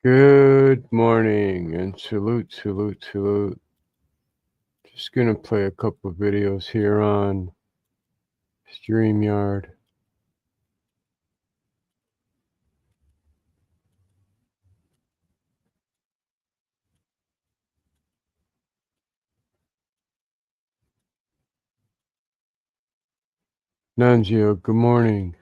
Good morning and salute, salute, salute. Just gonna play a couple videos here on StreamYard. Nanzio, good morning.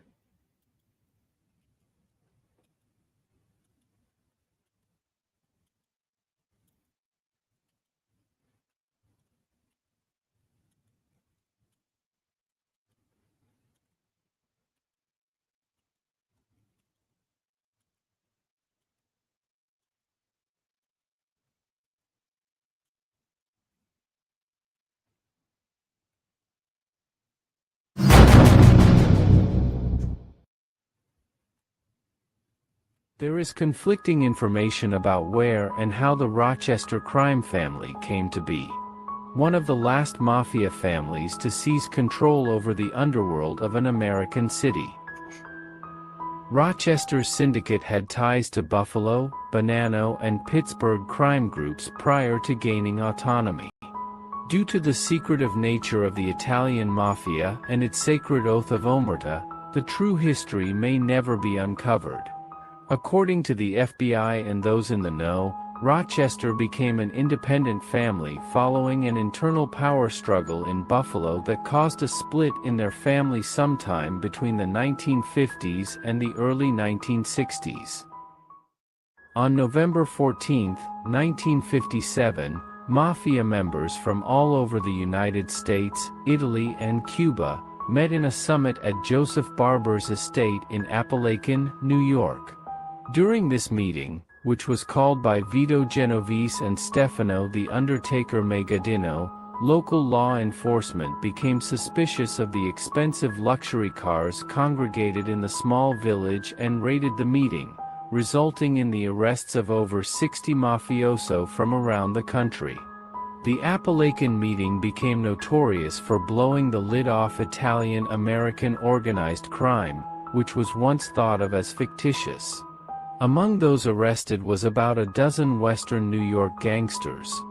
There is conflicting information about where and how the Rochester crime family came to be. One of the last mafia families to seize control over the underworld of an American city. Rochester's syndicate had ties to Buffalo, Bonanno, and Pittsburgh crime groups prior to gaining autonomy. Due to the secretive nature of the Italian mafia and its sacred oath of omerta, the true history may never be uncovered. According to the FBI and those in the know, Rochester became an independent family following an internal power struggle in Buffalo that caused a split in their family sometime between the 1950s and the early 1960s. On November 14, 1957, mafia members from all over the United States, Italy, and Cuba met in a summit at Joseph Barber's estate in Apalachin, New York. During this meeting, which was called by Vito Genovese and Stefano the Undertaker Megadino, local law enforcement became suspicious of the expensive luxury cars congregated in the small village and raided the meeting, resulting in the arrests of over 60 mafioso from around the country. The Apalachin meeting became notorious for blowing the lid off Italian-American organized crime, which was once thought of as fictitious. Among those arrested was about a dozen Western New York gangsters.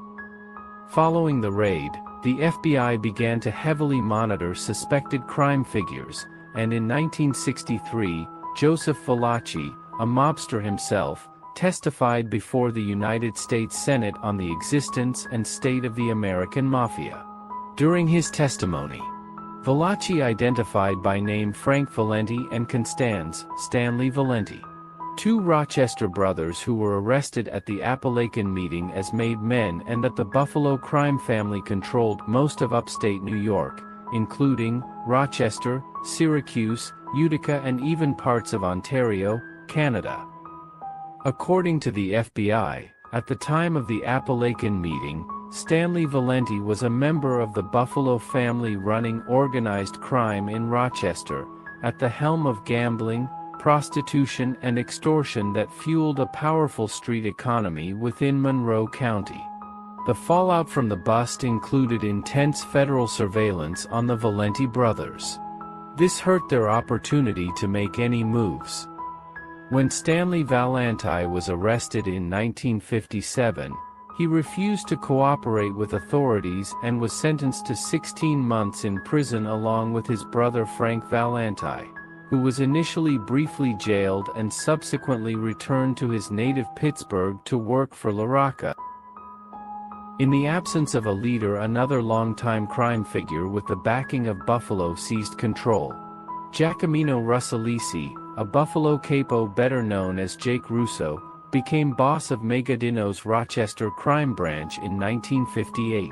Following the raid, the FBI began to heavily monitor suspected crime figures, and in 1963, Joseph Valachi, a mobster himself, testified before the United States Senate on the existence and state of the American Mafia. During his testimony, Valachi identified by name Frank Valenti and Constance Stanley Valenti, two Rochester brothers who were arrested at the Apalachin meeting as made men, and that the Buffalo crime family controlled most of upstate New York, including Rochester, Syracuse, Utica, and even parts of Ontario, Canada. According to the FBI, at the time of the Apalachin meeting, Stanley Valenti was a member of the Buffalo family running organized crime in Rochester, at the helm of gambling, prostitution, and extortion that fueled a powerful street economy within Monroe County. The fallout from the bust included intense federal surveillance on the Valenti brothers. This hurt their opportunity to make any moves. When Stanley Valenti was arrested in 1957, he refused to cooperate with authorities and was sentenced to 16 months in prison along with his brother Frank Valenti, who was initially briefly jailed and subsequently returned to his native Pittsburgh to work for LaRocca. In the absence of a leader, another longtime crime figure with the backing of Buffalo seized control. Giacomino Russalisi, a Buffalo capo better known as Jake Russo, became boss of Megadino's Rochester crime branch in 1958.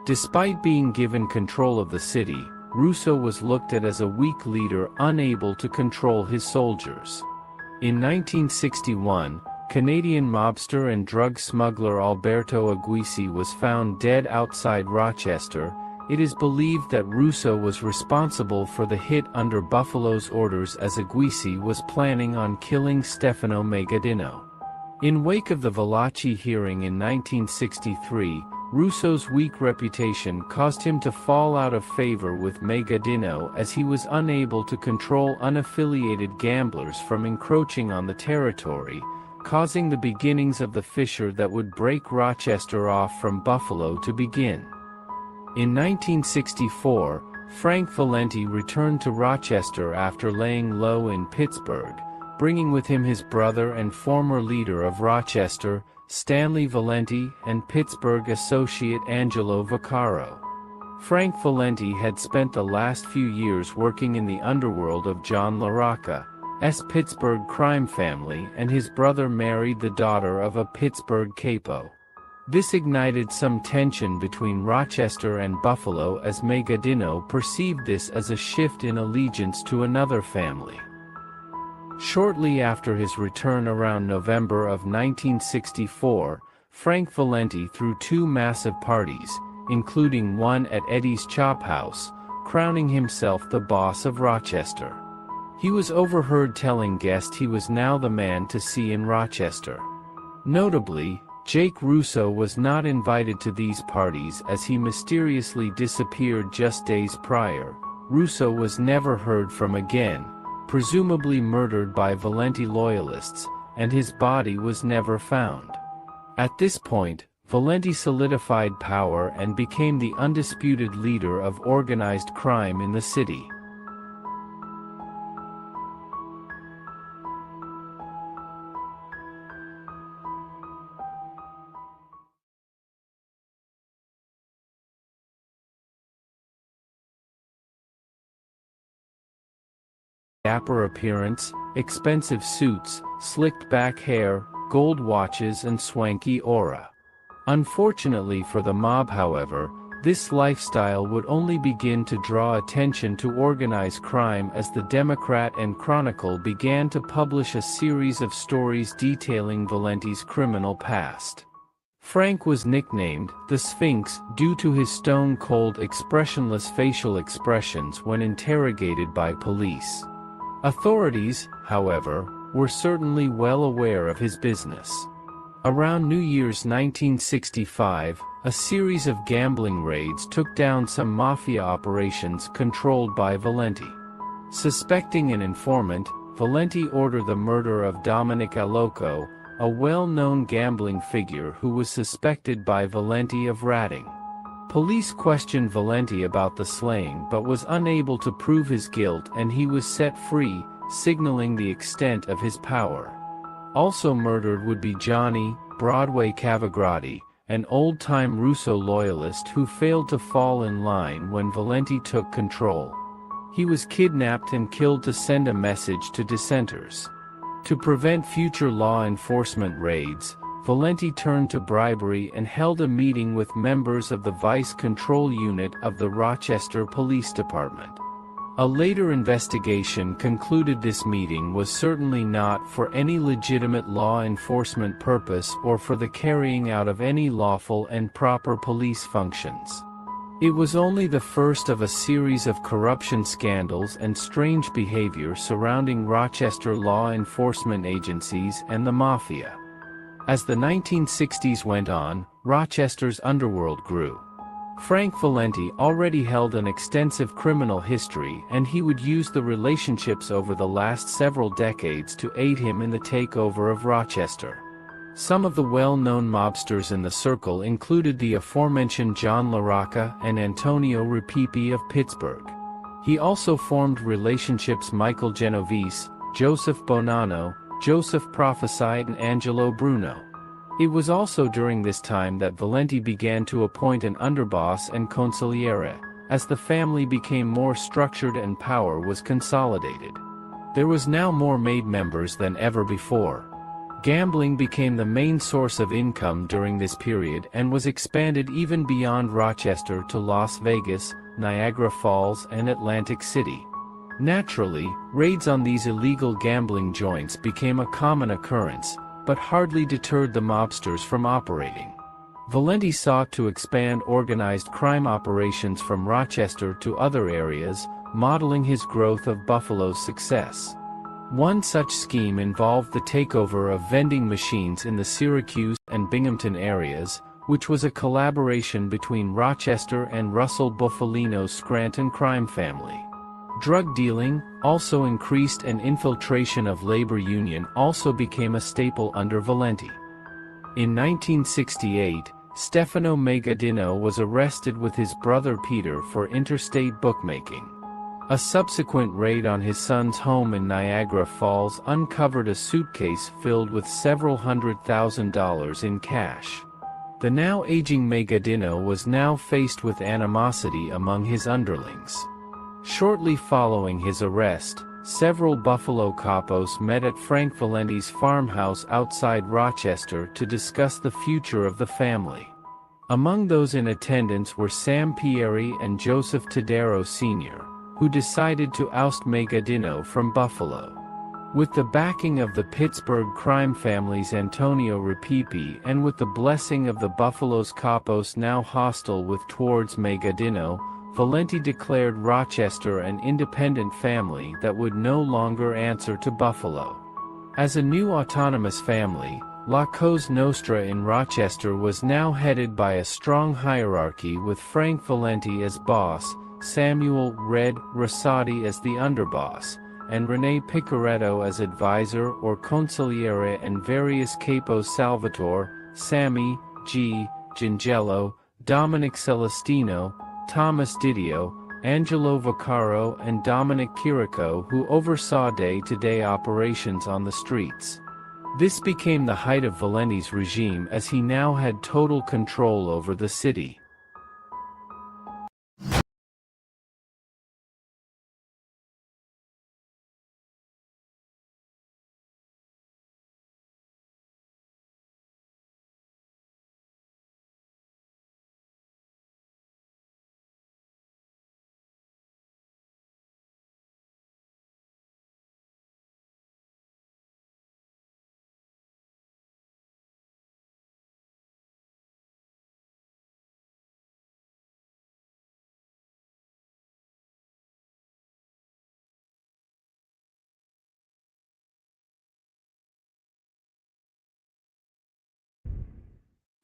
Despite being given control of the city, Russo was looked at as a weak leader unable to control his soldiers. In 1961, Canadian mobster and drug smuggler Alberto Aguisi was found dead outside Rochester. It is believed that Russo was responsible for the hit under Buffalo's orders, as Aguisi was planning on killing Stefano Megadino. In wake of the Valachi hearing in 1963, Russo's weak reputation caused him to fall out of favor with Megadino, as he was unable to control unaffiliated gamblers from encroaching on the territory, causing the beginnings of the fissure that would break Rochester off from Buffalo to begin. In 1964, Frank Valenti returned to Rochester after laying low in Pittsburgh, bringing with him his brother and former leader of Rochester, Stanley Valenti, and Pittsburgh associate Angelo Vaccaro. Frank Valenti had spent the last few years working in the underworld of John LaRocca's Pittsburgh crime family, and his brother married the daughter of a Pittsburgh capo. This ignited some tension between Rochester and Buffalo, as Megadino perceived this as a shift in allegiance to another family. Shortly after his return around November of 1964, Frank Valenti threw two massive parties, including one at Eddie's Chop House, crowning himself the boss of Rochester. He was overheard telling guests he was now the man to see in Rochester. Notably, Jake Russo was not invited to these parties as he mysteriously disappeared just days prior. Russo was never heard from again, presumably murdered by Valenti loyalists, and his body was never found. At this point, Valenti solidified power and became the undisputed leader of organized crime in the city. Dapper appearance, expensive suits, slicked back hair, gold watches and swanky aura. Unfortunately for the mob, however, this lifestyle would only begin to draw attention to organized crime as the Democrat and Chronicle began to publish a series of stories detailing Valenti's criminal past. Frank was nicknamed the Sphinx due to his stone-cold, expressionless facial expressions when interrogated by police. Authorities, however, were certainly well aware of his business. Around New Year's 1965, a series of gambling raids took down some mafia operations controlled by Valenti. Suspecting an informant, Valenti ordered the murder of Dominic Aloco, a well-known gambling figure who was suspected by Valenti of ratting. Police questioned Valenti about the slaying but was unable to prove his guilt, and he was set free, signaling the extent of his power. Also murdered would be Johnny Broadway Cavagrati, an old-time Russo loyalist who failed to fall in line when Valenti took control. He was kidnapped and killed to send a message to dissenters. To prevent future law enforcement raids, Valenti turned to bribery and held a meeting with members of the Vice Control Unit of the Rochester Police Department. A later investigation concluded this meeting was certainly not for any legitimate law enforcement purpose or for the carrying out of any lawful and proper police functions. It was only the first of a series of corruption scandals and strange behavior surrounding Rochester law enforcement agencies and the mafia. As the 1960s went on, Rochester's underworld grew. Frank Valenti already held an extensive criminal history, and he would use the relationships over the last several decades to aid him in the takeover of Rochester. Some of the well-known mobsters in the circle included the aforementioned John LaRocca and Antonio Repipi of Pittsburgh. He also formed relationships with Michael Genovese, Joseph Bonanno, Joseph Prophesite and Angelo Bruno. It was also during this time that Valenti began to appoint an underboss and consigliere, as the family became more structured and power was consolidated. There was now more maid members than ever before. Gambling became the main source of income during this period and was expanded even beyond Rochester to Las Vegas, Niagara Falls and Atlantic City. Naturally, raids on these illegal gambling joints became a common occurrence, but hardly deterred the mobsters from operating. Valenti sought to expand organized crime operations from Rochester to other areas, modeling his growth of Buffalo's success. One such scheme involved the takeover of vending machines in the Syracuse and Binghamton areas, which was a collaboration between Rochester and Russell Bufalino's Scranton crime family. Drug dealing also increased, and infiltration of labor union also became a staple under Valenti. In 1968, Stefano Megadino was arrested with his brother Peter for interstate bookmaking. A subsequent raid on his son's home in Niagara Falls uncovered a suitcase filled with several $100,000 in cash. The now aging Megadino was now faced with animosity among his underlings. Shortly following his arrest, several Buffalo capos met at Frank Valenti's farmhouse outside Rochester to discuss the future of the family. Among those in attendance were Sam Pieri and Joseph Tadero Sr., who decided to oust Megadino from Buffalo. With the backing of the Pittsburgh crime families Antonio Rapipi and with the blessing of the Buffalo's capos now hostile towards Megadino, Valenti declared Rochester an independent family that would no longer answer to Buffalo. As a new autonomous family, La Cosa Nostra in Rochester was now headed by a strong hierarchy with Frank Valenti as boss, Samuel "Red" Rosati as the underboss, and Rene Picoretto as advisor or consigliere, and various capos Salvatore, Sammy, G. Gingello, Dominic Celestino, Thomas Didio, Angelo Vaccaro and Dominic Chirico, who oversaw day-to-day operations on the streets. This became the height of Valenti's regime, as he now had total control over the city.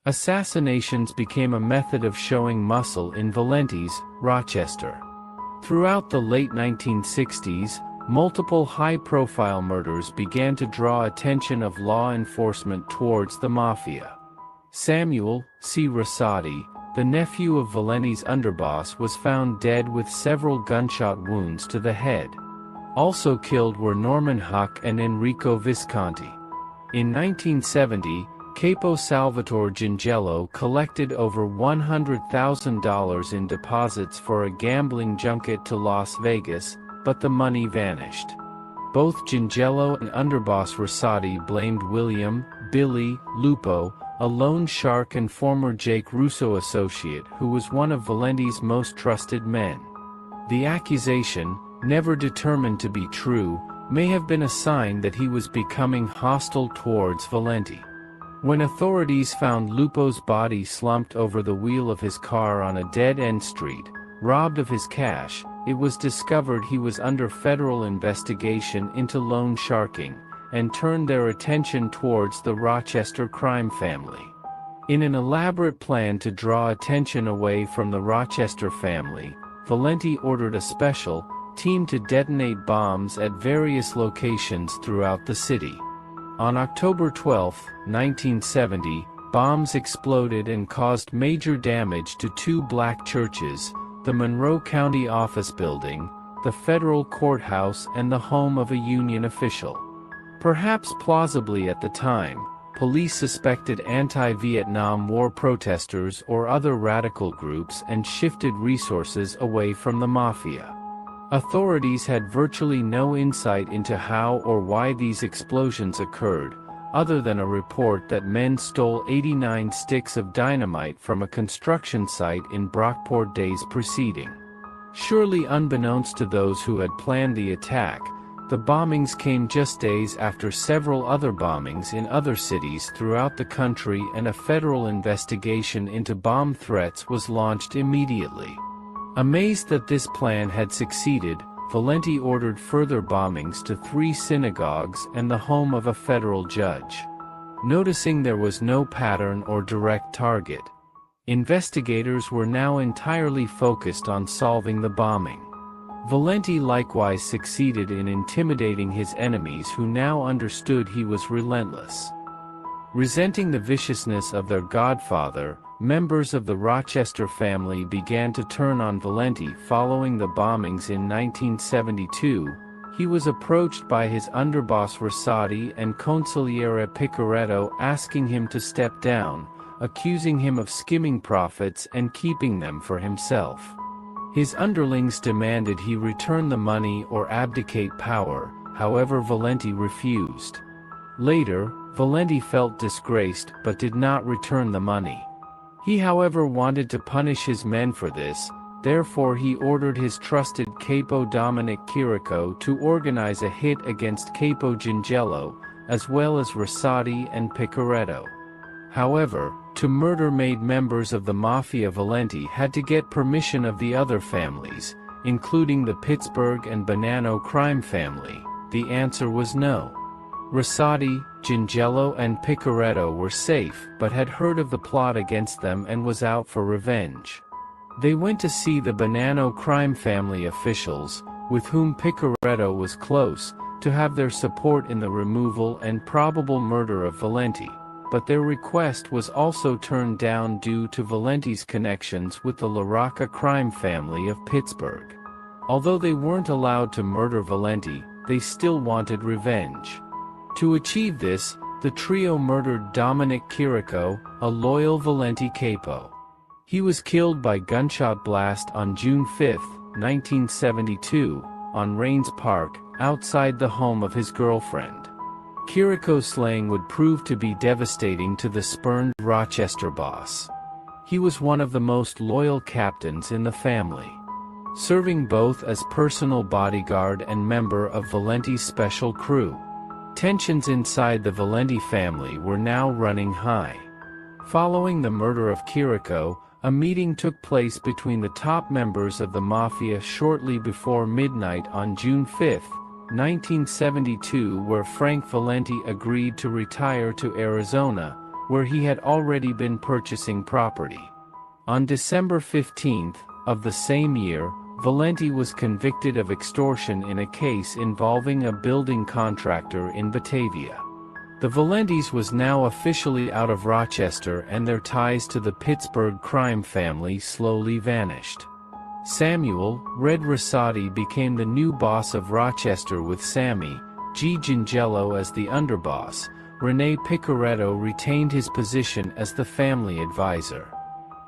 Assassinations became a method of showing muscle in Valenti's Rochester. Throughout the late 1960s, multiple high-profile murders began to draw attention of law enforcement towards the mafia. Samuel C. Rosati, the nephew of Valenti's underboss, was found dead with several gunshot wounds to the head. Also killed were Norman Huck and Enrico Visconti. In 1970, Capo Salvatore Gingello collected over $100,000 in deposits for a gambling junket to Las Vegas, but the money vanished. Both Gingello and underboss Rosati blamed William, Billy, Lupo, a loan shark and former Jake Russo associate who was one of Valenti's most trusted men. The accusation, never determined to be true, may have been a sign that he was becoming hostile towards Valenti. When authorities found Lupo's body slumped over the wheel of his car on a dead-end street, robbed of his cash, it was discovered he was under federal investigation into loan sharking, and turned their attention towards the Rochester crime family. In an elaborate plan to draw attention away from the Rochester family, Valenti ordered a special team to detonate bombs at various locations throughout the city. On October 12, 1970, bombs exploded and caused major damage to two black churches, the Monroe County Office Building, the federal courthouse, and the home of a Union official. Perhaps plausibly at the time, police suspected anti-Vietnam War protesters or other radical groups and shifted resources away from the mafia. Authorities had virtually no insight into how or why these explosions occurred, other than a report that men stole 89 sticks of dynamite from a construction site in Brockport days preceding. Surely unbeknownst to those who had planned the attack, the bombings came just days after several other bombings in other cities throughout the country, and a federal investigation into bomb threats was launched immediately. Amazed that this plan had succeeded, Valenti ordered further bombings to 3 synagogues and the home of a federal judge. Noticing there was no pattern or direct target, investigators were now entirely focused on solving the bombing. Valenti likewise succeeded in intimidating his enemies, who now understood he was relentless. Resenting the viciousness of their godfather, members of the Rochester family began to turn on Valenti. Following the bombings in 1972, he was approached by his underboss Rosati and Consigliere Picoretto, asking him to step down, accusing him of skimming profits and keeping them for himself. His underlings demanded he return the money or abdicate power. However, Valenti refused. Later, Valenti felt disgraced but did not return the money. He, however, wanted to punish his men for this. Therefore, he ordered his trusted capo Dominic Chirico to organize a hit against Capo Gingello, as well as Rosati and Picoretto. However, to murder made members of the Mafia, Valenti had to get permission of the other families, including the Pittsburgh and Bonanno crime family. The answer was no. Rosati, Gingello and Picoretto were safe, but had heard of the plot against them and was out for revenge. They went to see the Bonanno crime family officials, with whom Picoretto was close, to have their support in the removal and probable murder of Valenti, but their request was also turned down due to Valenti's connections with the LaRocca crime family of Pittsburgh. Although they weren't allowed to murder Valenti, they still wanted revenge. To achieve this, the trio murdered Dominic Chirico, a loyal Valenti capo. He was killed by gunshot blast on June 5, 1972, on Rains Park, outside the home of his girlfriend. Chirico's slaying would prove to be devastating to the spurned Rochester boss. He was one of the most loyal captains in the family, serving both as personal bodyguard and member of Valenti's special crew. Tensions inside the Valenti family were now running high. Following the murder of Chirico, a meeting took place between the top members of the Mafia shortly before midnight on June 5, 1972, where Frank Valenti agreed to retire to Arizona, where he had already been purchasing property. On December 15 of the same year, Valenti was convicted of extortion in a case involving a building contractor in Batavia. The Valentis was now officially out of Rochester, and their ties to the Pittsburgh crime family slowly vanished. Samuel "Red" Rosati became the new boss of Rochester, with Sammy G. Gingello as the underboss. Rene Picoretto retained his position as the family advisor.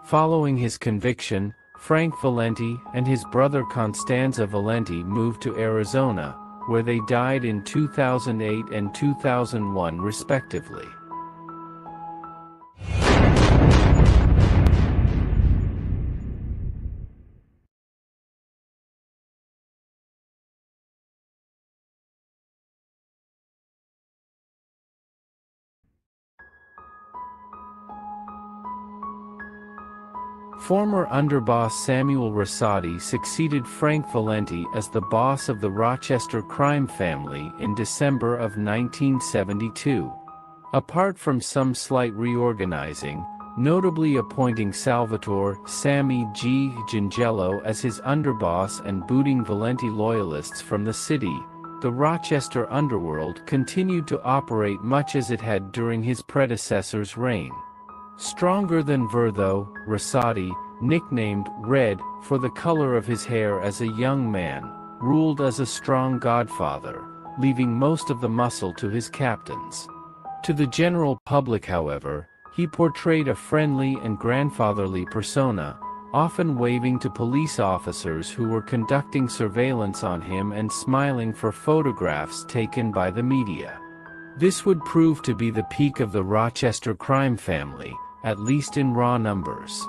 Following his conviction, Frank Valenti and his brother Constanza Valenti moved to Arizona, where they died in 2008 and 2001 respectively. Former underboss Samuel Rosati succeeded Frank Valenti as the boss of the Rochester crime family in December of 1972. Apart from some slight reorganizing, notably appointing Salvatore "Sammy" G. Gingello as his underboss and booting Valenti loyalists from the city, the Rochester underworld continued to operate much as it had during his predecessor's reign. Stronger than Vertho, Rosati, nicknamed "Red" for the color of his hair as a young man, ruled as a strong godfather, leaving most of the muscle to his captains. To the general public, however, he portrayed a friendly and grandfatherly persona, often waving to police officers who were conducting surveillance on him and smiling for photographs taken by the media. This would prove to be the peak of the Rochester crime family, at least in raw numbers.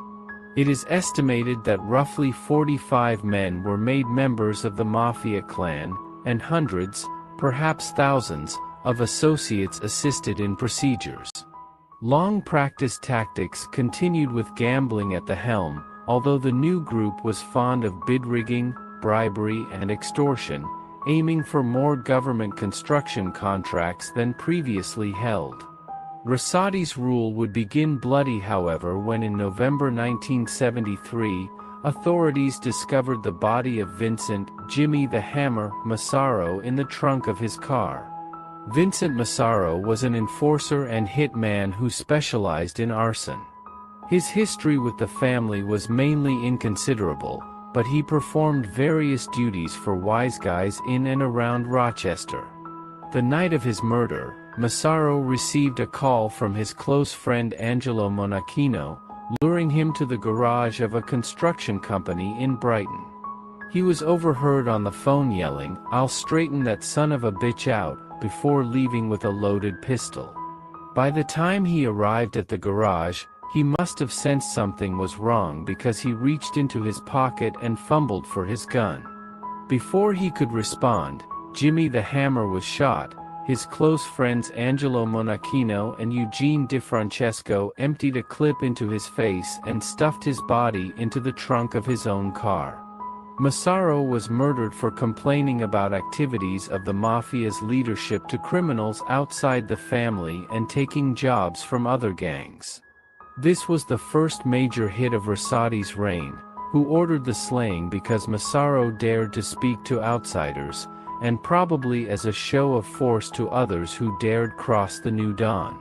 It is estimated that roughly 45 men were made members of the Mafia clan, and hundreds, perhaps thousands, of associates assisted in procedures. Long-practiced tactics continued with gambling at the helm, although the new group was fond of bid rigging, bribery and extortion, aiming for more government construction contracts than previously held. Rosati's rule would begin bloody, however, when in November 1973, authorities discovered the body of Vincent "Jimmy the Hammer" Massaro in the trunk of his car. Vincent Massaro was an enforcer and hitman who specialized in arson. His history with the family was mainly inconsiderable, but he performed various duties for wise guys in and around Rochester. The night of his murder, Massaro received a call from his close friend Angelo Monachino, luring him to the garage of a construction company in Brighton. He was overheard on the phone yelling, "I'll straighten that son of a bitch out," before leaving with a loaded pistol. By the time he arrived at the garage, he must have sensed something was wrong because he reached into his pocket and fumbled for his gun. Before he could respond, Jimmy the Hammer was shot. His close friends Angelo Monachino and Eugene DeFrancesco emptied a clip into his face and stuffed his body into the trunk of his own car. Massaro was murdered for complaining about activities of the mafia's leadership to criminals outside the family and taking jobs from other gangs. This was the first major hit of Rosati's reign, who ordered the slaying because Massaro dared to speak to outsiders, and probably as a show of force to others who dared cross the new dawn.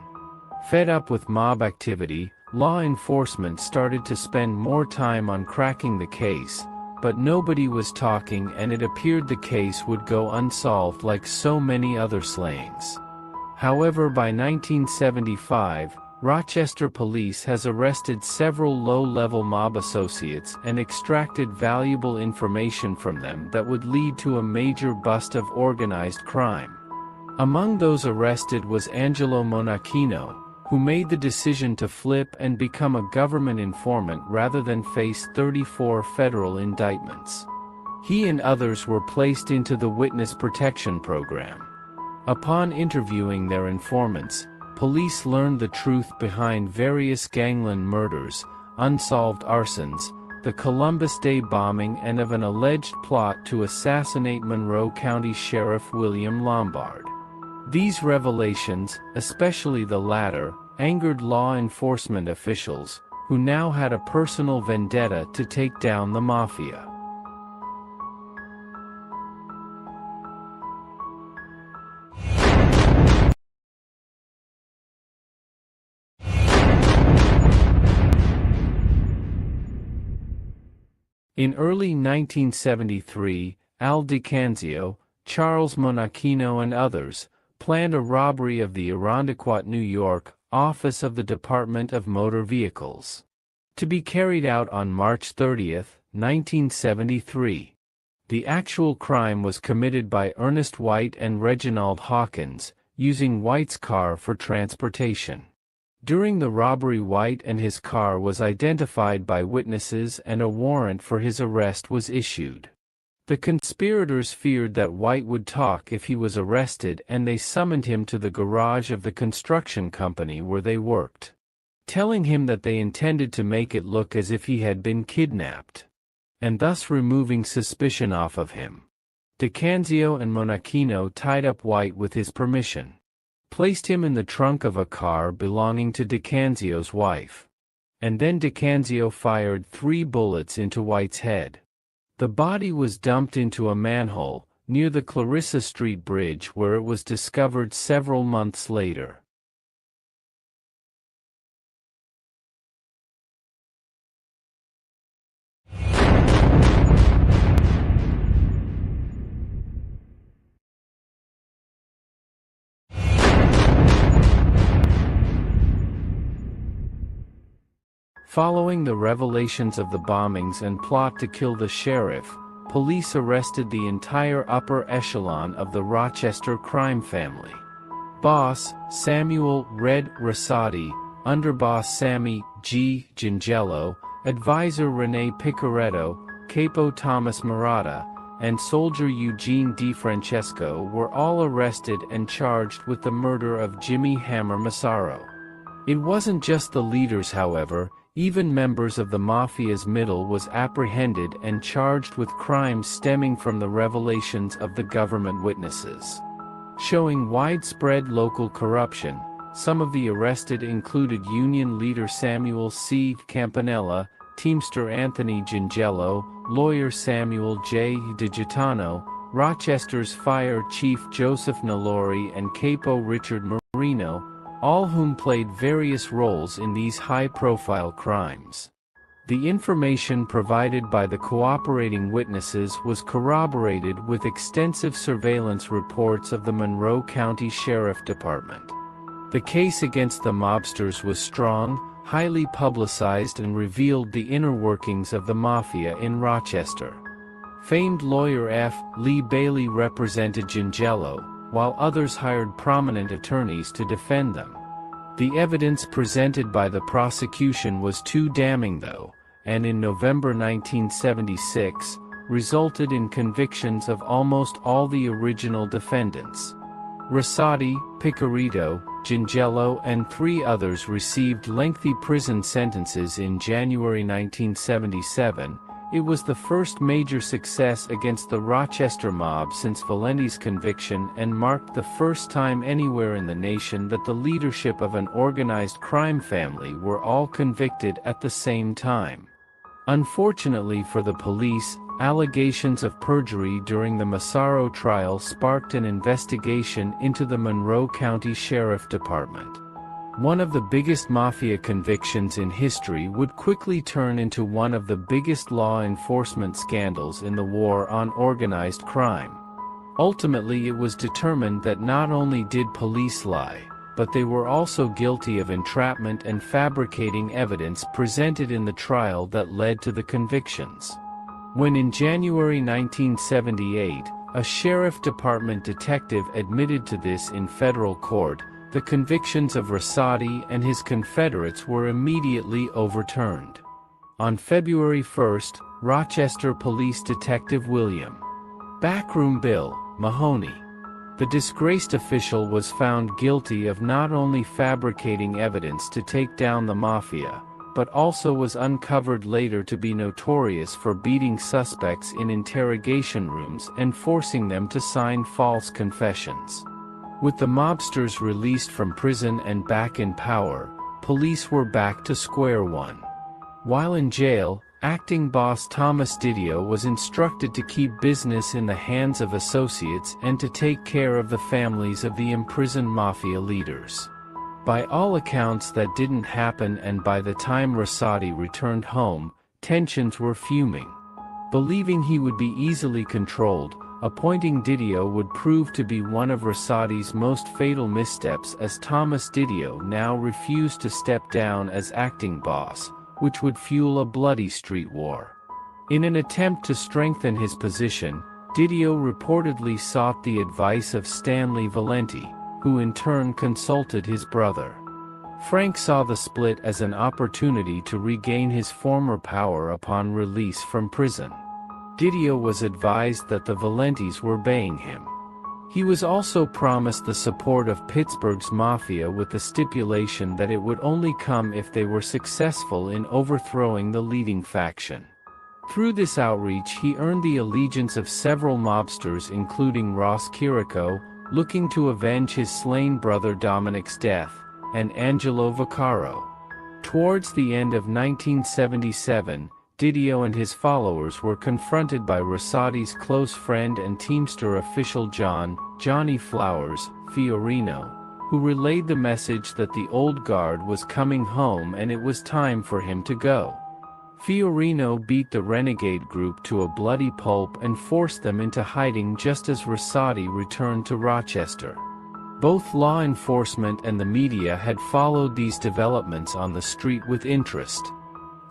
Fed up with mob activity, law enforcement started to spend more time on cracking the case, but nobody was talking and it appeared the case would go unsolved like so many other slayings. However, by 1975, Rochester police has arrested several low-level mob associates and extracted valuable information from them that would lead to a major bust of organized crime. Among those arrested was Angelo Monachino, who made the decision to flip and become a government informant rather than face 34 federal indictments. He and others were placed into the Witness Protection Program. Upon interviewing their informants, police learned the truth behind various gangland murders, unsolved arsons, the Columbus Day bombing, and of an alleged plot to assassinate Monroe County Sheriff William Lombard. These revelations, especially the latter, angered law enforcement officials, who now had a personal vendetta to take down the mafia. In early 1973, Al DiCanzio, Charles Monachino and others planned a robbery of the Irondequoit, New York, office of the Department of Motor Vehicles. To be carried out on March 30, 1973. The actual crime was committed by Ernest White and Reginald Hawkins, using White's car for transportation. During the robbery, White and his car was identified by witnesses and a warrant for his arrest was issued. The conspirators feared that White would talk if he was arrested, and they summoned him to the garage of the construction company where they worked, telling him that they intended to make it look as if he had been kidnapped, and thus removing suspicion off of him. DiCanzio and Monachino tied up White with his permission, placed him in the trunk of a car belonging to DiCanzio's wife, and then DiCanzio fired 3 bullets into White's head. The body was dumped into a manhole near the Clarissa Street Bridge, where it was discovered several months later. Following the revelations of the bombings and plot to kill the sheriff, police arrested the entire upper echelon of the Rochester crime family. Boss, Samuel "Red" Rosati, Underboss Sammy G. Gingello, Advisor Rene Picoretto, Capo Thomas Murata, and Soldier Eugene DeFrancesco were all arrested and charged with the murder of Jimmy Hammer Massaro. It wasn't just the leaders, however. Even members of the mafia's middle was apprehended and charged with crimes stemming from the revelations of the government witnesses, showing widespread local corruption. Some of the arrested included Union leader Samuel C. Campanella, Teamster Anthony Gingello, lawyer Samuel J. DiGitano, Rochester's fire chief Joseph Nalori, and capo Richard Marino, all whom played various roles in these high-profile crimes. The information provided by the cooperating witnesses was corroborated with extensive surveillance reports of the Monroe County Sheriff Department. The case against the mobsters was strong, highly publicized, and revealed the inner workings of the mafia in Rochester. Famed lawyer F. Lee Bailey represented Gingello, while others hired prominent attorneys to defend them. The evidence presented by the prosecution was too damning though, and in November 1976, resulted in convictions of almost all the original defendants. Rossotti, Picarito, Gingello, and 3 others received lengthy prison sentences in January 1977. It was the first major success against the Rochester mob since Valenti's conviction and marked the first time anywhere in the nation that the leadership of an organized crime family were all convicted at the same time. Unfortunately for the police, allegations of perjury during the Massaro trial sparked an investigation into the Monroe County Sheriff Department. One of the biggest mafia convictions in history would quickly turn into one of the biggest law enforcement scandals in the war on organized crime. Ultimately, it was determined that not only did police lie, but they were also guilty of entrapment and fabricating evidence presented in the trial that led to the convictions. When in January 1978, a sheriff department detective admitted to this in federal court, the convictions of Rossotti and his confederates were immediately overturned. On February 1, Rochester Police Detective William Backroom Bill Mahoney, the disgraced official, was found guilty of not only fabricating evidence to take down the mafia, but also was uncovered later to be notorious for beating suspects in interrogation rooms and forcing them to sign false confessions. With the mobsters released from prison and back in power, police were back to square one. While in jail, acting boss Thomas Didio was instructed to keep business in the hands of associates and to take care of the families of the imprisoned mafia leaders. By all accounts, that didn't happen, and by the time Rossotti returned home, tensions were fuming. Believing he would be easily controlled, appointing Didio would prove to be one of Rossotti's most fatal missteps, as Thomas Didio now refused to step down as acting boss, which would fuel a bloody street war. In an attempt to strengthen his position, Didio reportedly sought the advice of Stanley Valenti, who in turn consulted his brother. Frank saw the split as an opportunity to regain his former power upon release from prison. Didio was advised that the Valentis were baying him. He was also promised the support of Pittsburgh's mafia with the stipulation that it would only come if they were successful in overthrowing the leading faction. Through this outreach, he earned the allegiance of several mobsters, including Ross Chirico, looking to avenge his slain brother Dominic's death, and Angelo Vaccaro. Towards the end of 1977, Didio and his followers were confronted by Rossotti's close friend and Teamster official Johnny Flowers Fiorino, who relayed the message that the old guard was coming home and it was time for him to go. Fiorino beat the renegade group to a bloody pulp and forced them into hiding just as Rossotti returned to Rochester. Both law enforcement and the media had followed these developments on the street with interest.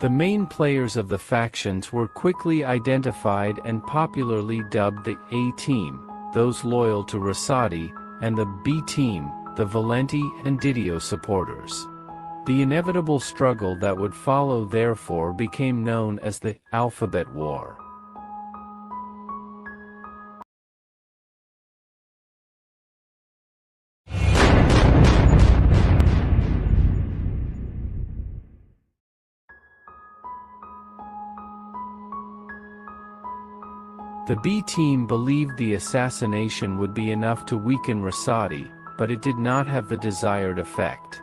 The main players of the factions were quickly identified and popularly dubbed the A-Team, those loyal to Rossotti, and the B-Team, the Valenti and Didio supporters. The inevitable struggle that would follow therefore became known as the Alphabet War. The B-Team believed the assassination would be enough to weaken Rossotti, but it did not have the desired effect.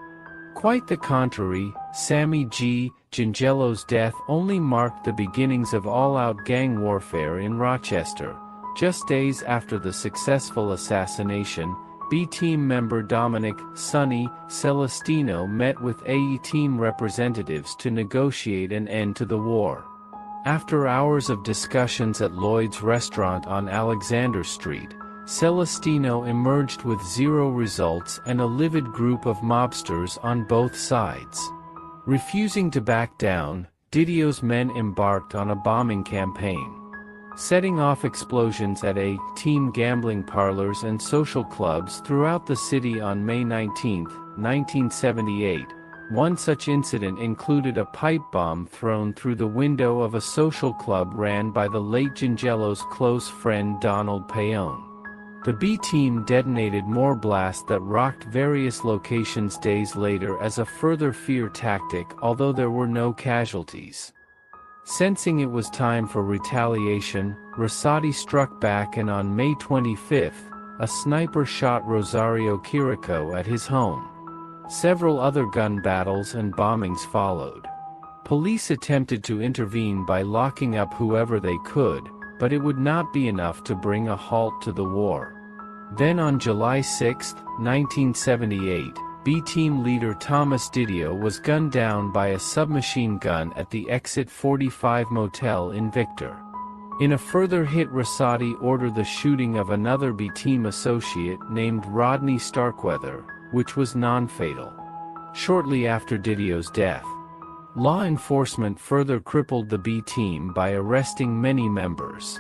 Quite the contrary, Sammy G. Gingello's death only marked the beginnings of all-out gang warfare in Rochester. Just days after the successful assassination, B-Team member Dominic "Sonny" Celestino met with A-Team representatives to negotiate an end to the war. After hours of discussions at Lloyd's restaurant on Alexander Street, Celestino emerged with zero results and a livid group of mobsters on both sides. Refusing to back down, Didio's men embarked on a bombing campaign. Setting off explosions at A-Team gambling parlors and social clubs throughout the city on May 19, 1978. One such incident included a pipe bomb thrown through the window of a social club ran by the late Gingello's close friend Donald Paone. The B-Team detonated more blasts that rocked various locations days later as a further fear tactic, although there were no casualties. Sensing it was time for retaliation, Rosati struck back, and on May 25, a sniper shot Rosario Chirico at his home. Several other gun battles and bombings followed. Police attempted to intervene by locking up whoever they could, but it would not be enough to bring a halt to the war. Then on July 6, 1978, B-Team leader Thomas Didio was gunned down by a submachine gun at the Exit 45 motel in Victor. In a further hit, Rosati ordered the shooting of another B-Team associate named Rodney Starkweather, which was non-fatal. Shortly after Didio's death, law enforcement further crippled the B-Team by arresting many members.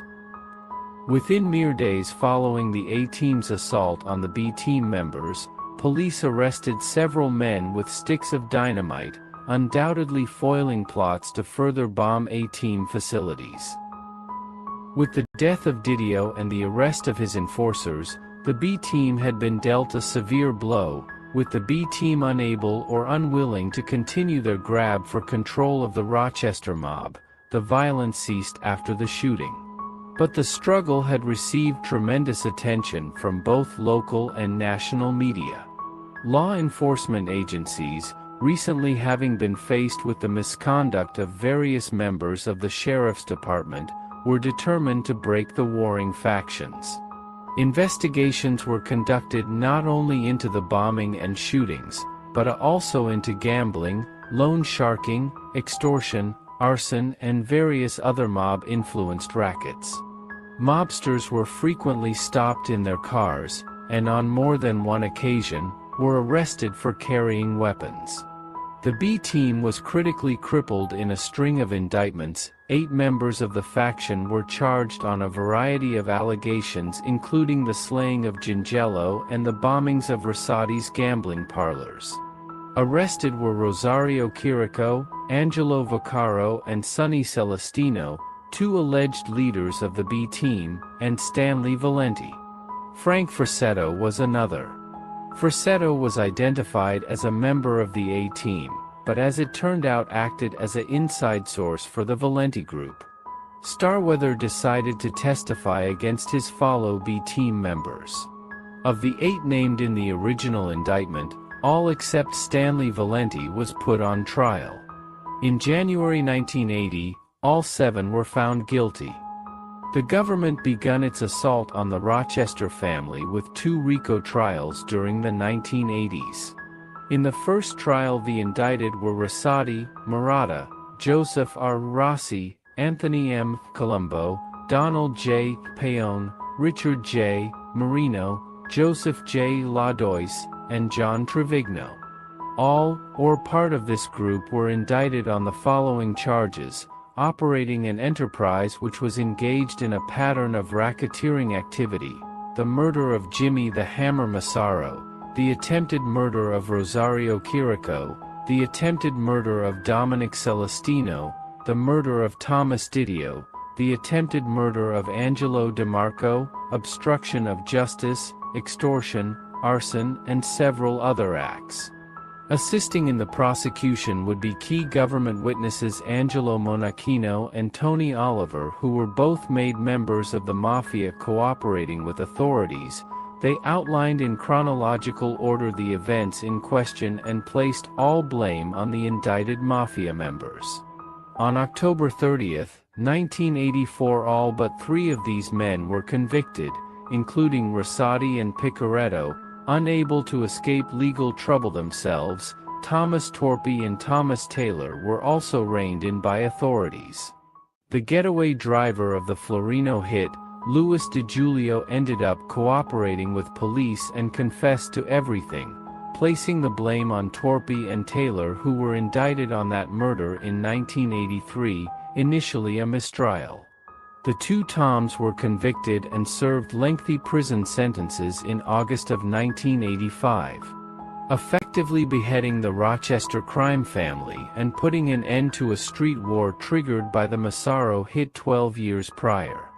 Within mere days following the A-Team's assault on the B-Team members, police arrested several men with sticks of dynamite, undoubtedly foiling plots to further bomb A-Team facilities. With the death of Didio and the arrest of his enforcers, the B-Team had been dealt a severe blow, with the B-Team unable or unwilling to continue their grab for control of the Rochester mob. The violence ceased after the shooting. But the struggle had received tremendous attention from both local and national media. Law enforcement agencies, recently having been faced with the misconduct of various members of the Sheriff's Department, were determined to break the warring factions. Investigations were conducted not only into the bombing and shootings, but also into gambling, loan sharking, extortion, arson, and various other mob-influenced rackets. Mobsters were frequently stopped in their cars, and on more than one occasion, were arrested for carrying weapons. The B-Team was critically crippled in a string of indictments. 8 members of the faction were charged on a variety of allegations, including the slaying of Gingello and the bombings of Rosati's gambling parlors. Arrested were Rosario Chirico, Angelo Vaccaro, and Sonny Celestino, 2 alleged leaders of the B-Team, and Stanley Valenti. Frank Frassetto was another. Frassetto was identified as a member of the A-Team, but as it turned out acted as an inside source for the Valenti group. Starkweather decided to testify against his fellow B-Team members. Of the 8 named in the original indictment, all except Stanley Valenti was put on trial. In January 1980, all 7 were found guilty. The government begun its assault on the Rochester family with 2 RICO trials during the 1980s. In the first trial, the indicted were Rosati, Murata, Joseph R. Rossi, Anthony M. Colombo, Donald J. Paone, Richard J. Marino, Joseph J. Ladois, and John Trevigno. All, or part of this group, were indicted on the following charges: operating an enterprise which was engaged in a pattern of racketeering activity, the murder of Jimmy the Hammer Massaro, the attempted murder of Rosario Chirico, the attempted murder of Dominic Celestino, the murder of Thomas Didio, the attempted murder of Angelo DeMarco, obstruction of justice, extortion, arson, and several other acts. Assisting in the prosecution would be key government witnesses Angelo Monachino and Tony Oliver, who were both made members of the Mafia cooperating with authorities, They outlined in chronological order the events in question and placed all blame on the indicted mafia members. On October 30, 1984, all but 3 of these men were convicted, including Rosati and Picoretto. Unable to escape legal trouble themselves, Thomas Torpy and Thomas Taylor were also reined in by authorities. The getaway driver of the Florino hit, Louis DiGiulio, ended up cooperating with police and confessed to everything, placing the blame on Torpy and Taylor, who were indicted on that murder in 1983, initially a mistrial. The 2 Toms were convicted and served lengthy prison sentences in August of 1985, effectively beheading the Rochester crime family and putting an end to a street war triggered by the Massaro hit 12 years prior.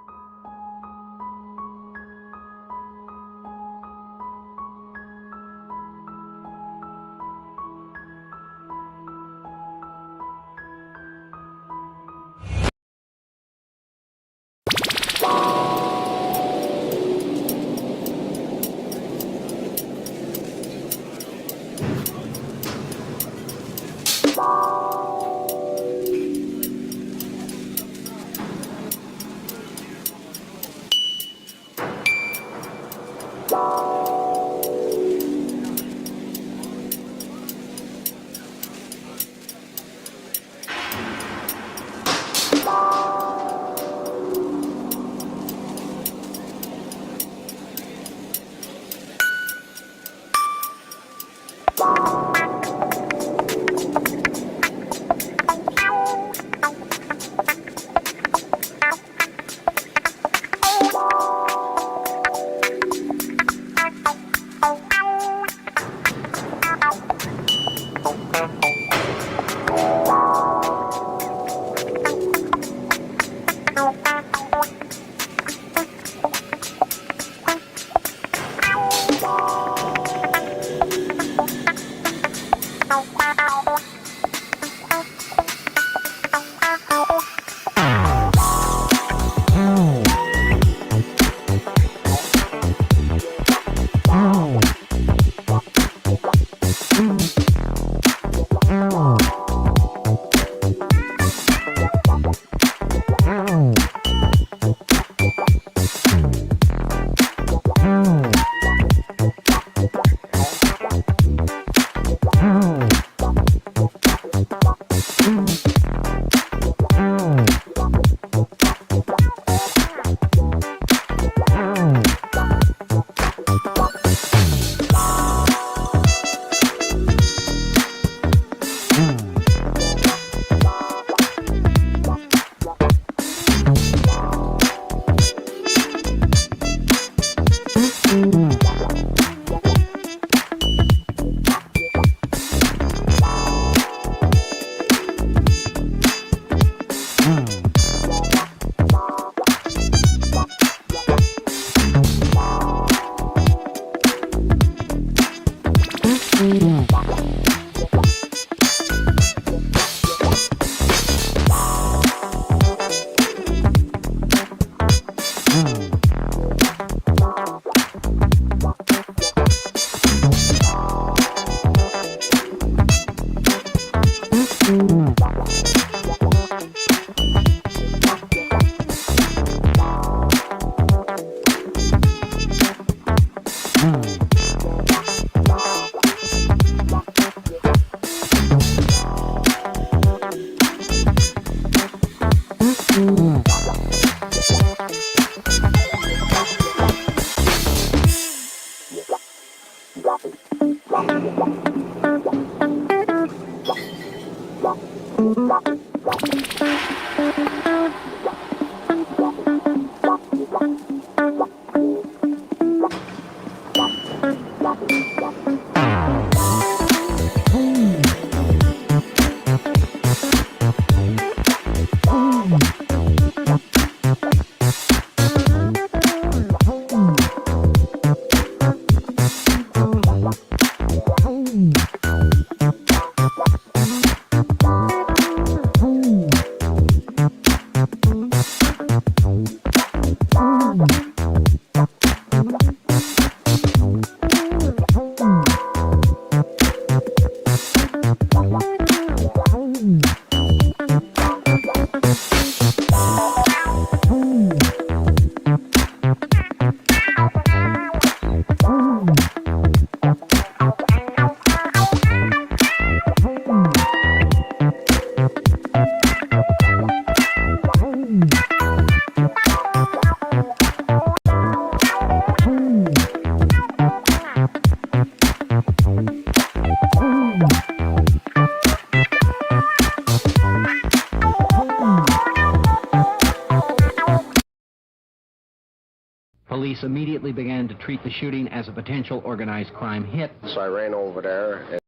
Police immediately began to treat the shooting as a potential organized crime hit. So I ran over there and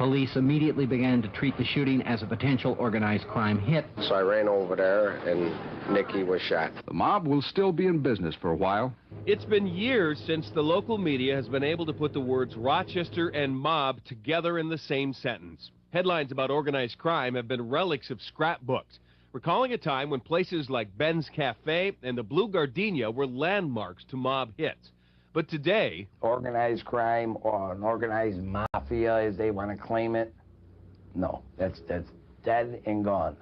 Police immediately began to treat the shooting as a potential organized crime hit. so I ran over there and Nicky was shot. The mob will still be in business for a while. It's been years since the local media has been able to put the words Rochester and mob together in the same sentence. Headlines about organized crime have been relics of scrapbooks, recalling a time when places like Ben's Cafe and the Blue Gardenia were landmarks to mob hits. But today, organized crime or an organized mafia, as they want to claim it, no, that's dead and gone.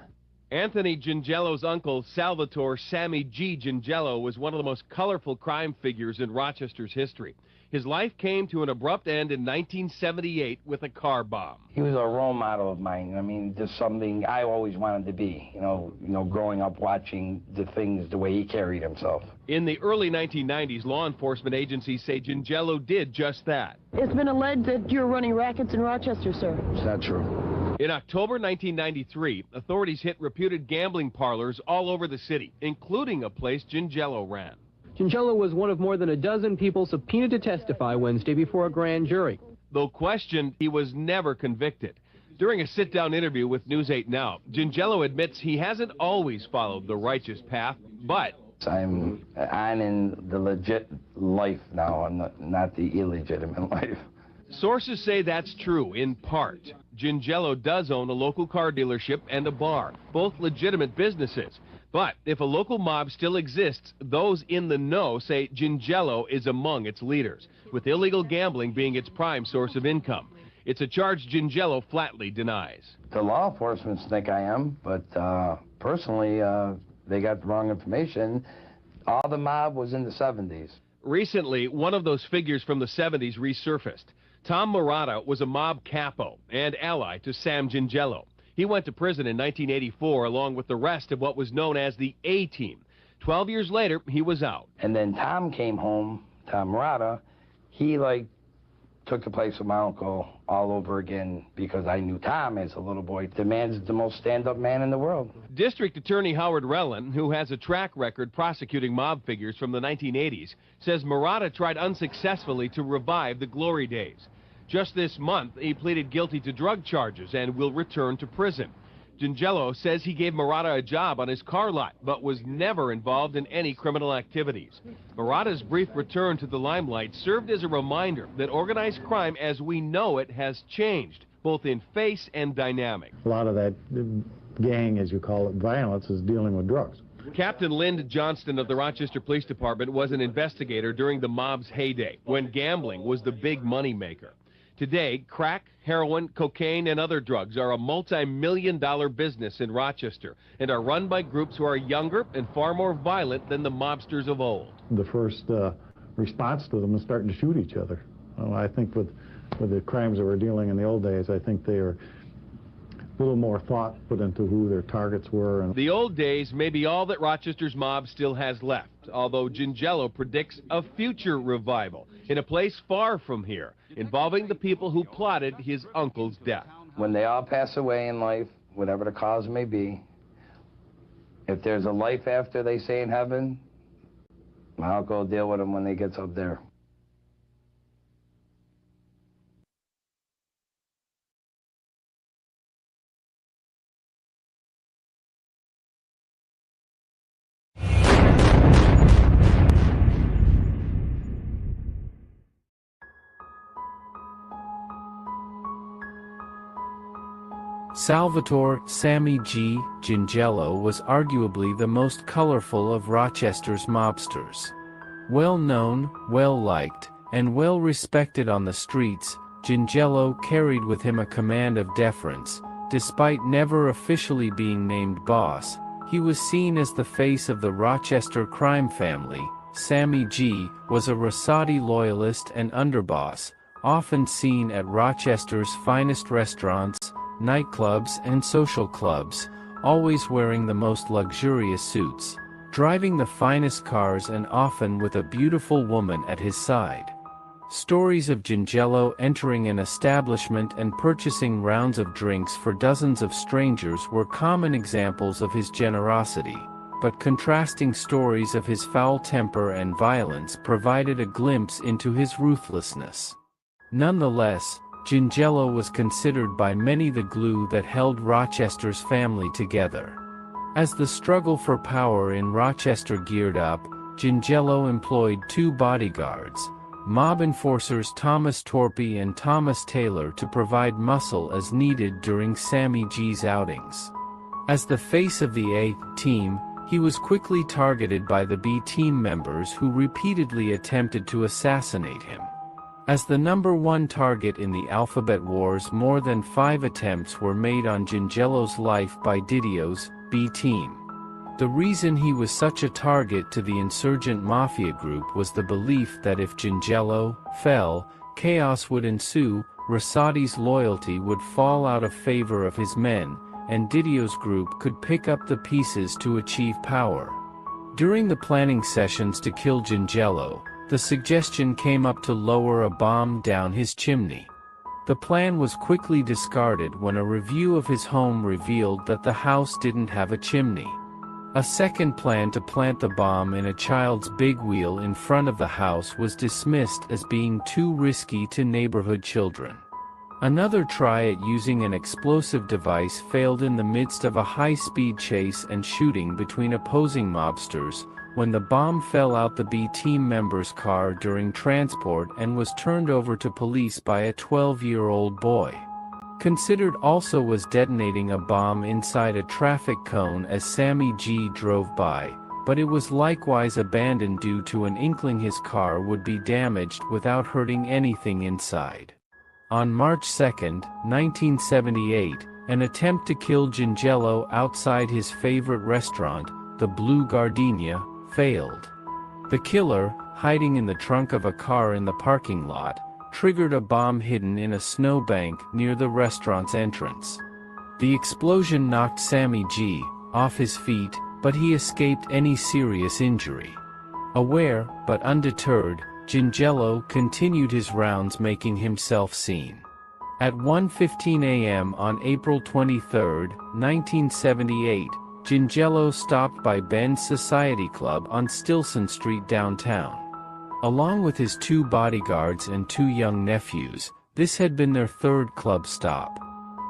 Anthony Gingello's uncle, Salvatore Sammy G. Gingello, was one of the most colorful crime figures in Rochester's history. His life came to an abrupt end in 1978 with a car bomb. He was a role model of mine. I mean, just something I always wanted to be, you know, growing up watching the things, the way he carried himself. In the early 1990s, law enforcement agencies say Gingello did just that. It's been alleged that you're running rackets in Rochester, sir. It's not true. In October 1993, authorities hit reputed gambling parlors all over the city, including a place Gingello ran. Gingello was one of more than a dozen people subpoenaed to testify Wednesday before a grand jury. Though questioned, he was never convicted. During a sit-down interview with News 8 Now, Gingello admits he hasn't always followed the righteous path, but I'm in the legit life now. I'm not the illegitimate life. sources say that's true in part. Gingello does own a local car dealership and a bar, both legitimate businesses. But if a local mob still exists, those in the know say Gingello is among its leaders, with illegal gambling being its prime source of income. It's a charge Gingello flatly denies. The law enforcement think I am, but personally, they got the wrong information. All the mob was in the 70s. Recently, one of those figures from the 70s resurfaced. Tom Murata was a mob capo and ally to Sam Gingello. He went to prison in 1984 along with the rest of what was known as the A-Team. 12 years later, he was out. And then Tom came home, Tom Murata. He, took the place of my uncle all over again because I knew Tom as a little boy. The man's the most stand-up man in the world. District Attorney Howard Relin, who has a track record prosecuting mob figures from the 1980s, says Murata tried unsuccessfully to revive the glory days. Just this month, he pleaded guilty to drug charges and will return to prison. Gingello says he gave Murata a job on his car lot, but was never involved in any criminal activities. Murata's brief return to the limelight served as a reminder that organized crime as we know it has changed, both in face and dynamic. A lot of that gang, as you call it, violence is dealing with drugs. Captain Lynd Johnston of the Rochester Police Department was an investigator during the mob's heyday, when gambling was the big money maker. Today, crack, heroin, cocaine, and other drugs are a multi-million-dollar business in Rochester and are run by groups who are younger and far more violent than the mobsters of old. The first response to them is starting to shoot each other. I think with the crimes that we're dealing in the old days, I think they are a little more thought put into who their targets were. And the old days may be all that Rochester's mob still has left, although Gingello predicts a future revival in a place far from here, involving the people who plotted his uncle's death. When they all pass away in life, whatever the cause may be, if there's a life after, they say, in heaven, my uncle will deal with them when they gets up there. Salvatore Sammy G. Gingello was arguably the most colorful of Rochester's mobsters. Well known, well liked, and well respected on the streets, Gingello carried with him a command of deference. Despite never officially being named boss, he was seen as the face of the Rochester crime family. Sammy G was a Rosati loyalist and underboss, often seen at Rochester's finest restaurants, nightclubs and social clubs, always wearing the most luxurious suits, driving the finest cars and often with a beautiful woman at his side. Stories of Gingello entering an establishment and purchasing rounds of drinks for dozens of strangers were common examples of his generosity, but contrasting stories of his foul temper and violence provided a glimpse into his ruthlessness. Nonetheless, Gingello was considered by many the glue that held Rochester's family together. As the struggle for power in Rochester geared up, Gingello employed two bodyguards, mob enforcers Thomas Torpy and Thomas Taylor, to provide muscle as needed during Sammy G's outings. As the face of the A team, he was quickly targeted by the B team members who repeatedly attempted to assassinate him. As the number one target in the Alphabet Wars, more than 5 attempts were made on Gingello's life by Didio's B team. The reason he was such a target to the insurgent mafia group was the belief that if Gingello fell, chaos would ensue, Rosati's loyalty would fall out of favor of his men, and Didio's group could pick up the pieces to achieve power. During the planning sessions to kill Gingello, the suggestion came up to lower a bomb down his chimney. The plan was quickly discarded when a review of his home revealed that the house didn't have a chimney. A second plan to plant the bomb in a child's big wheel in front of the house was dismissed as being too risky to neighborhood children. Another try at using an explosive device failed in the midst of a high-speed chase and shooting between opposing mobsters, when the bomb fell out the B team member's car during transport and was turned over to police by a 12-year-old boy. Considered also was detonating a bomb inside a traffic cone as Sammy G drove by, but it was likewise abandoned due to an inkling his car would be damaged without hurting anything inside. On March 2, 1978, an attempt to kill Gingello outside his favorite restaurant, the Blue Gardenia, failed. The killer, hiding in the trunk of a car in the parking lot, triggered a bomb hidden in a snowbank near the restaurant's entrance. The explosion knocked Sammy G off his feet, but he escaped any serious injury. Aware, but undeterred, Gingello continued his rounds, making himself seen. At 1:15 a.m. on April 23, 1978, Gingello stopped by Ben's Society Club on Stilson Street downtown. Along with his two bodyguards and two young nephews, this had been their third club stop.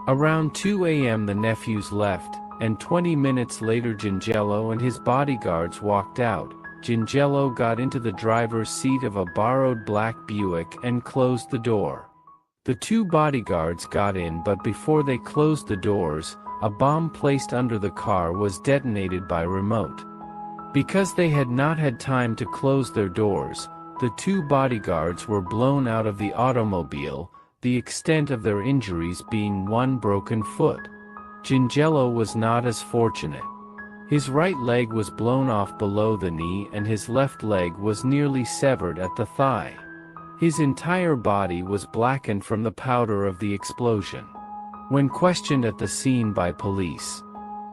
Around 2 a.m. the nephews left, and 20 minutes later Gingello and his bodyguards walked out. Gingello got into the driver's seat of a borrowed black Buick and closed the door. The two bodyguards got in, but before they closed the doors, a bomb placed under the car was detonated by remote. Because they had not had time to close their doors, the two bodyguards were blown out of the automobile, the extent of their injuries being one broken foot. Gingello was not as fortunate. His right leg was blown off below the knee and his left leg was nearly severed at the thigh. His entire body was blackened from the powder of the explosion. When questioned at the scene by police,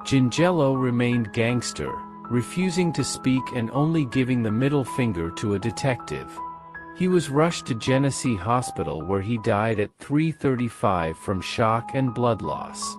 Gingello remained gangster, refusing to speak and only giving the middle finger to a detective. He was rushed to Genesee Hospital where he died at 3:35 from shock and blood loss.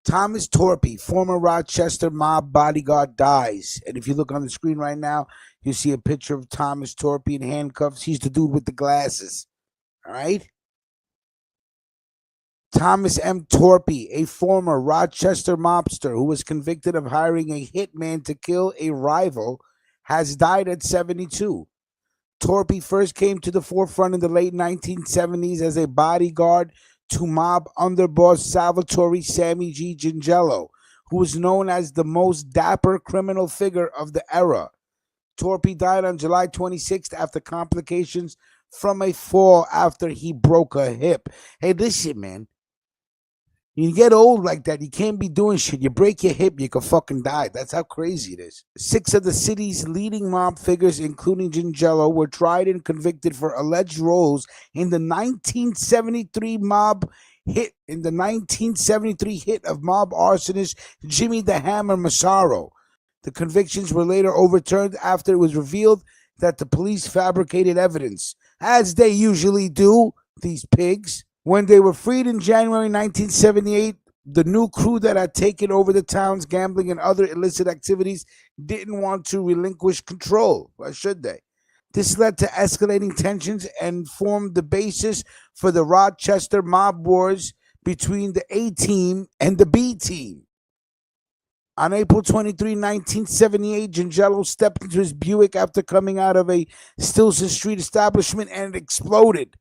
Thomas Torpy, former Rochester mob bodyguard, dies. And if you look on the screen right now, you see a picture of Thomas Torpy in handcuffs. He's the dude with the glasses. All right? Thomas M. Torpy, a former Rochester mobster who was convicted of hiring a hitman to kill a rival, has died at 72. Torpy first came to the forefront in the late 1970s as a bodyguard to mob underboss Salvatore Sammy G. Gingello, who was known as the most dapper criminal figure of the era. Torpy died on July 26th after complications from a fall after he broke a hip. Hey, listen, man. You get old like that, you can't be doing shit. You break your hip, you can fucking die. That's how crazy it is. 6 of the city's leading mob figures, including Gingello, were tried and convicted for alleged roles in the 1973 hit of mob arsonist Jimmy the Hammer Massaro. The convictions were later overturned after it was revealed that the police fabricated evidence, as they usually do, these pigs. When they were freed in January 1978, the new crew that had taken over the town's gambling and other illicit activities didn't want to relinquish control. Why should they? This led to escalating tensions and formed the basis for the Rochester mob wars between the A team and the B team. On April 23, 1978, Gingello stepped into his Buick after coming out of a Stilson Street establishment and it exploded.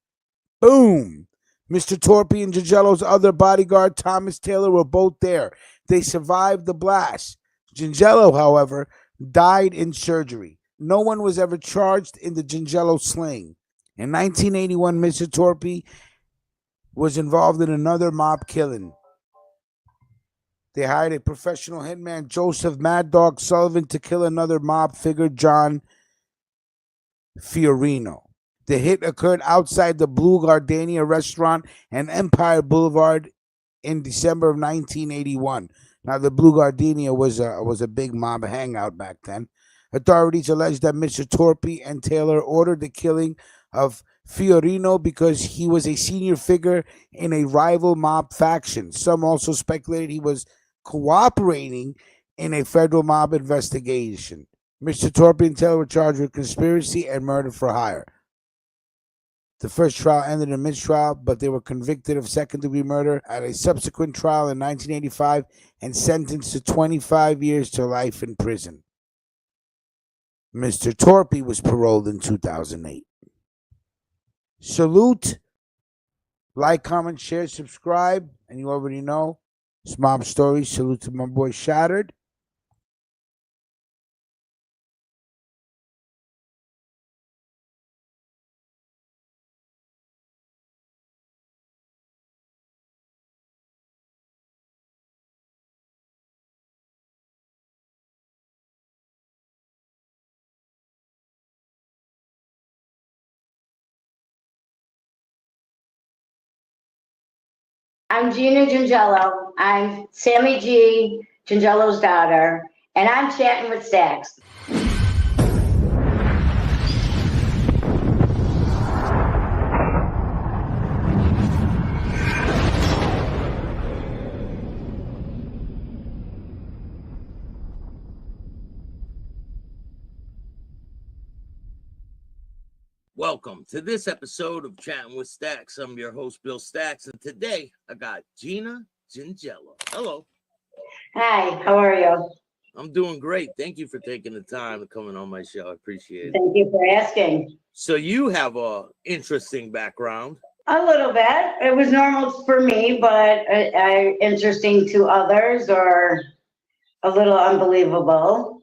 Boom! Mr. Torpy and Gingello's other bodyguard, Thomas Taylor, were both there. They survived the blast. Gingello, however, died in surgery. No one was ever charged in the Gingello slaying. In 1981, Mr. Torpy was involved in another mob killing. They hired a professional hitman, Joseph Mad Dog Sullivan, to kill another mob figure, John Fiorino. The hit occurred outside the Blue Gardenia restaurant and Empire Boulevard in December of 1981. Now, the Blue Gardenia was a big mob hangout back then. Authorities alleged that Mr. Torpy and Taylor ordered the killing of Fiorino because he was a senior figure in a rival mob faction. Some also speculated he was cooperating in a federal mob investigation. Mr. Torpy and Taylor were charged with conspiracy and murder for hire. The first trial ended in mistrial, but they were convicted of second-degree murder at a subsequent trial in 1985 and sentenced to 25 years to life in prison. Mr. Torpy was paroled in 2008. Salute. Like, comment, share, subscribe. And you already know, it's Mob Stories. Salute to my boy Shattered. I'm Gina Gingello. I'm Sammy G. Gingello's daughter, and I'm chatting with Stacks. Welcome to this episode of Chatting with Stacks. I'm your host, Bill Stacks, and today I got Gina Gingello. Hello. Hi, how are you? I'm doing great. Thank you for taking the time and coming on my show. I appreciate it. Thank you for asking. So you have a interesting background. A little bit. It was normal for me, but interesting to others or a little unbelievable.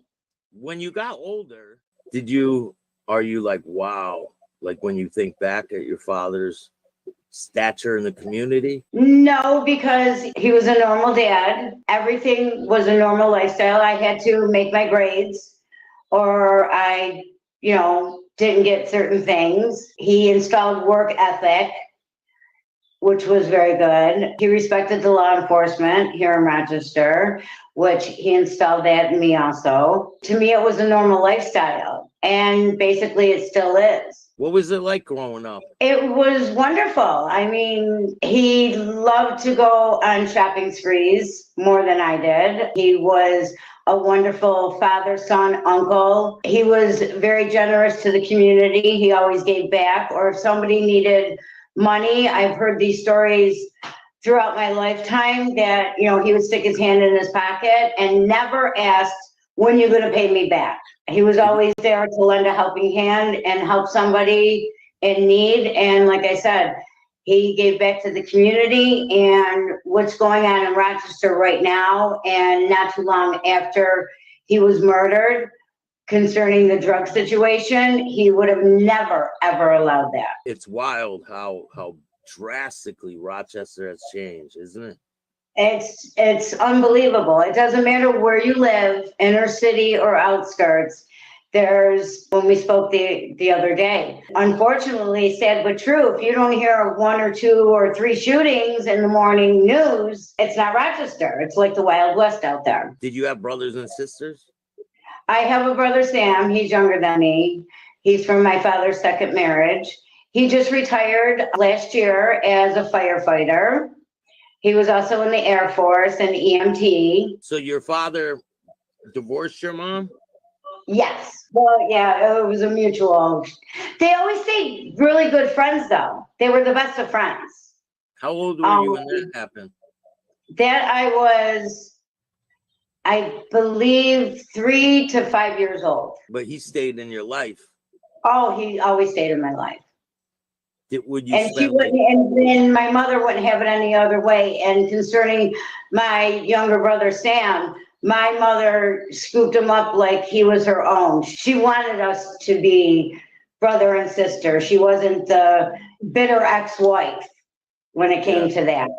When you got older, are you like, wow? Like when you think back at your father's stature in the community? No, because he was a normal dad. Everything was a normal lifestyle. I had to make my grades or I, didn't get certain things. He installed work ethic, which was very good. He respected the law enforcement here in Rochester, which he installed that in me also. To me, it was a normal lifestyle, and basically it still is. What was it like growing up? It was wonderful. I mean, he loved to go on shopping sprees more than I did. He was a wonderful father, son, uncle. He was very generous to the community. He always gave back, or if somebody needed money, I've heard these stories throughout my lifetime that, he would stick his hand in his pocket and never asked, when you're going to pay me back. He was always there to lend a helping hand and help somebody in need. And like I said, he gave back to the community, and what's going on in Rochester right now, and not too long after he was murdered, concerning the drug situation, he would have never, ever allowed that. It's wild how drastically Rochester has changed, isn't it? It's unbelievable. It doesn't matter where you live, inner city or outskirts. There's, when we spoke the other day, unfortunately, sad but true, if you don't hear of 1 or 2 or 3 shootings in the morning news, it's not Rochester. It's like the Wild West out there. Did you have brothers and sisters? I have a brother, Sam. He's younger than me. He's from my father's second marriage. He just retired last year as a firefighter. He was also in the Air Force and EMT. So your father divorced your mom? Yes. Well, yeah, it was a mutual. They always stayed really good friends, though. They were the best of friends. How old were you when that happened? That I was, I believe, 3 to 5 years old. But he stayed in your life. Oh, he always stayed in my life. Would you And she wouldn't, and then my mother wouldn't have it any other way. And concerning my younger brother, Sam, my mother scooped him up like he was her own. She wanted us to be brother and sister. She wasn't the bitter ex-wife when it came to that.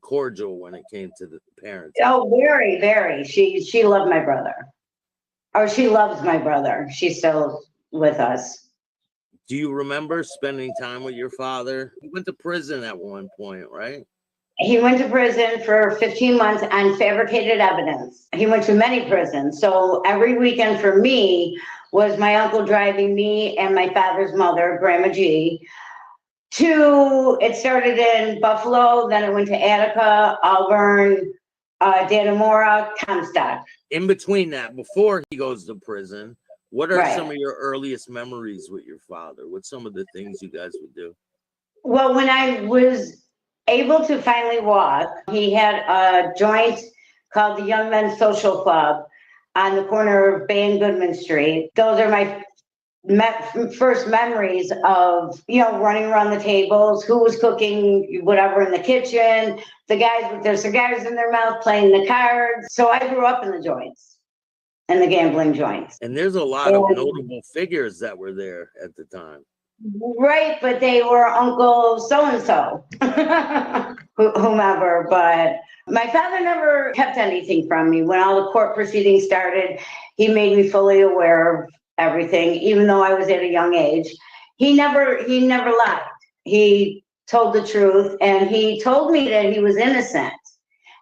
Cordial when it came to the parents. Oh, very, very. She loved my brother. Or she loves my brother. She's still with us. Do you remember spending time with your father? He went to prison at one point, right? He went to prison for 15 months on fabricated evidence. He went to many prisons. So every weekend for me was my uncle driving me and my father's mother, Grandma G, it started in Buffalo, then it went to Attica, Auburn, Dannemora, Comstock. In between that, before he goes to prison, what are some of your earliest memories with your father? What's some of the things you guys would do? Well, when I was able to finally walk, he had a joint called the Young Men's Social Club on the corner of Bay and Goodman Street. Those are my first memories of, running around the tables, who was cooking whatever in the kitchen, the guys with their cigars in their mouth playing the cards. So I grew up in the joints. And the gambling joints. And there's a lot of notable figures that were there at the time. Right, but they were Uncle so-and-so, whomever. But my father never kept anything from me. When all the court proceedings started, he made me fully aware of everything, even though I was at a young age. He never lied. He told the truth, and he told me that he was innocent.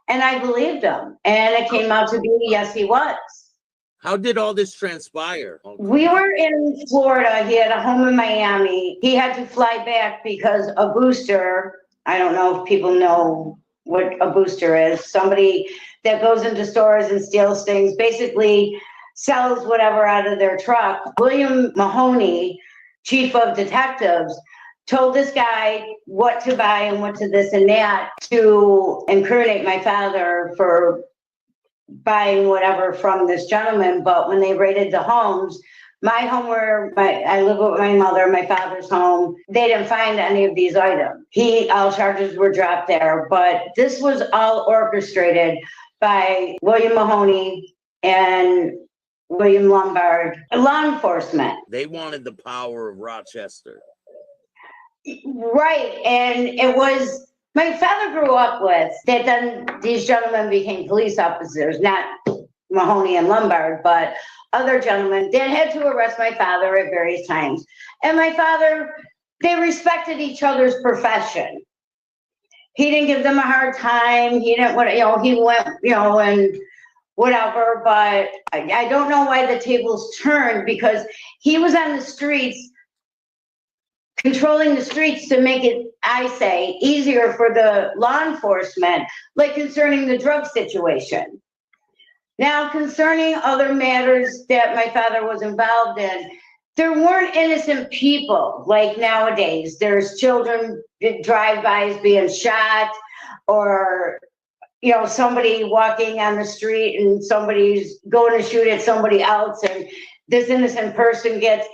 And I believed him. And it came out to be, yes, he was. How did all this transpire? We were in Florida. He had a home in Miami. He had to fly back because a booster, I don't know if people know what a booster is, somebody that goes into stores and steals things, basically sells whatever out of their truck. William Mahoney, chief of detectives, told this guy what to buy and what to this and that to incriminate my father for buying whatever from this gentleman. But when they raided the homes, my home where I live with my mother, my father's home, they didn't find any of these items. All charges were dropped there, but this was all orchestrated by William Mahoney and William Lombard, law enforcement. They wanted the power of Rochester. Right, and it was my father grew up with that. Then these gentlemen became police officers, not Mahoney and Lombard, but other gentlemen that had to arrest my father at various times. And my father, they respected each other's profession. He didn't give them a hard time. He didn't, he went, and whatever. But I don't know why the tables turned, because he was on the streets, controlling the streets to make it, I say, easier for the law enforcement, like concerning the drug situation. Now, concerning other matters that my father was involved in, there weren't innocent people like nowadays. There's children, drive-bys being shot, or, somebody walking on the street and somebody's going to shoot at somebody else, and this innocent person gets,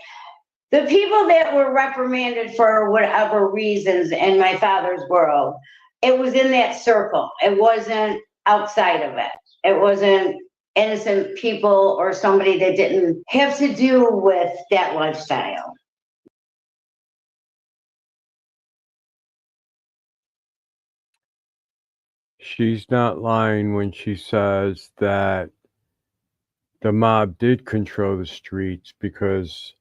the people that were reprimanded for whatever reasons in my father's world, it was in that circle. It wasn't outside of it. It wasn't innocent people or somebody that didn't have to do with that lifestyle. She's not lying when she says that the mob did control the streets, because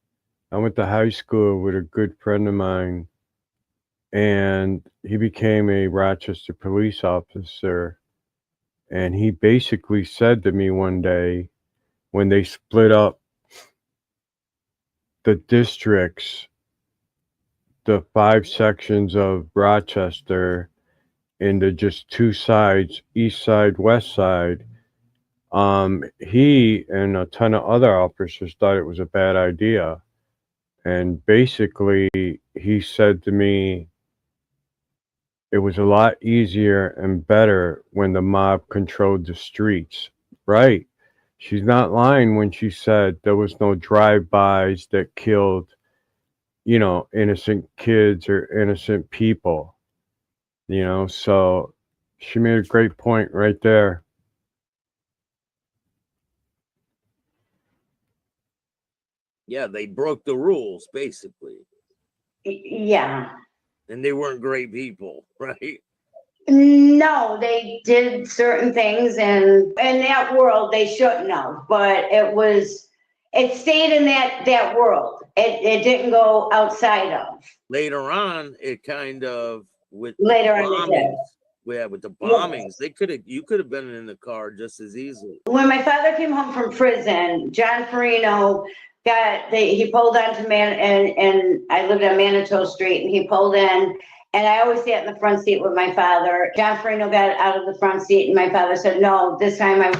I went to high school with a good friend of mine, and he became a Rochester police officer. And he basically said to me one day, when they split up the districts, the 5 sections of Rochester, into just 2 sides, east side, west side, he and a ton of other officers thought it was a bad idea. And basically, he said to me, it was a lot easier and better when the mob controlled the streets. Right. She's not lying when she said there was no drive-bys that killed, you know, innocent kids or innocent people. You know, so she made a great point right there. Yeah, they broke the rules, basically. Yeah. And they weren't great people, right? No, they did certain things, and in that world they shouldn't have, but it stayed in that world. It didn't go outside of. Later on, it kind of, with Later the on it did. bombings, yeah, with the bombings, you could have been in the car just as easily. When my father came home from prison, John Farino he pulled onto and I lived on Manitou Street, and he pulled in, and I always sat in the front seat with my father. John Farino got out of the front seat, and my father said, no, this time I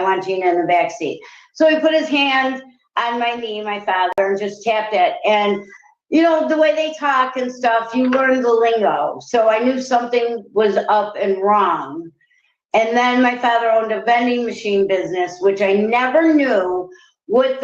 want Gina in the back seat. So he put his hand on my knee, my father, and just tapped it. And you know, the way they talk and stuff, you learn the lingo. So I knew something was up and wrong. And then my father owned a vending machine business, which I never knew it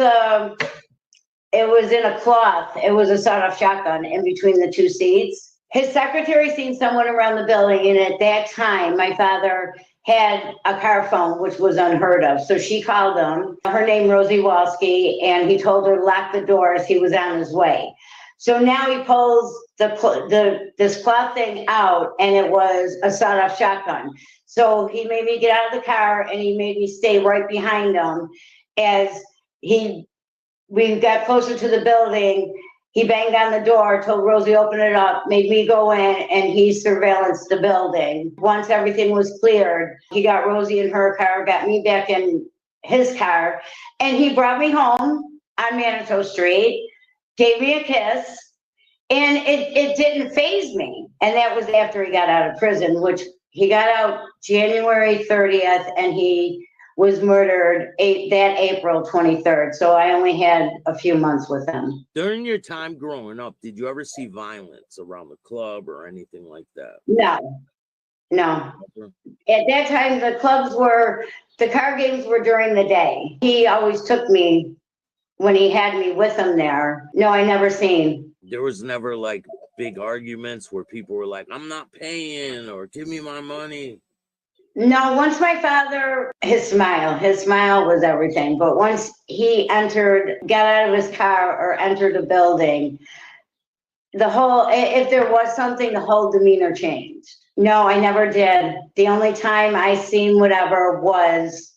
was in a cloth. It was a sawed-off shotgun in between the 2 seats. His secretary seen someone around the building, and at that time, my father had a car phone, which was unheard of. So she called him, her name Rosie Walski, and he told her lock the doors, he was on his way. So now he pulls this cloth thing out, and it was a sawed-off shotgun. So he made me get out of the car, and he made me stay right behind him. As we got closer to the building, he banged on the door, told Rosie open it up, made me go in, and he surveillanced the building. Once everything was cleared, he got Rosie in her car, got me back in his car, and he brought me home on Manitou Street, gave me a kiss, and it didn't faze me. And that was after he got out of prison, which he got out January 30th, and he was murdered that April 23rd. So I only had a few months with him. During your time growing up, did you ever see violence around the club or anything like that? No. At that time, the car games were during the day. He always took me when he had me with him there. No, I never seen. There was never like big arguments where people were like, I'm not paying, or give me my money. No, once my father, his smile was everything. But once he got out of his car or entered a building, if there was something, the whole demeanor changed. No, I never did. The only time I seen whatever was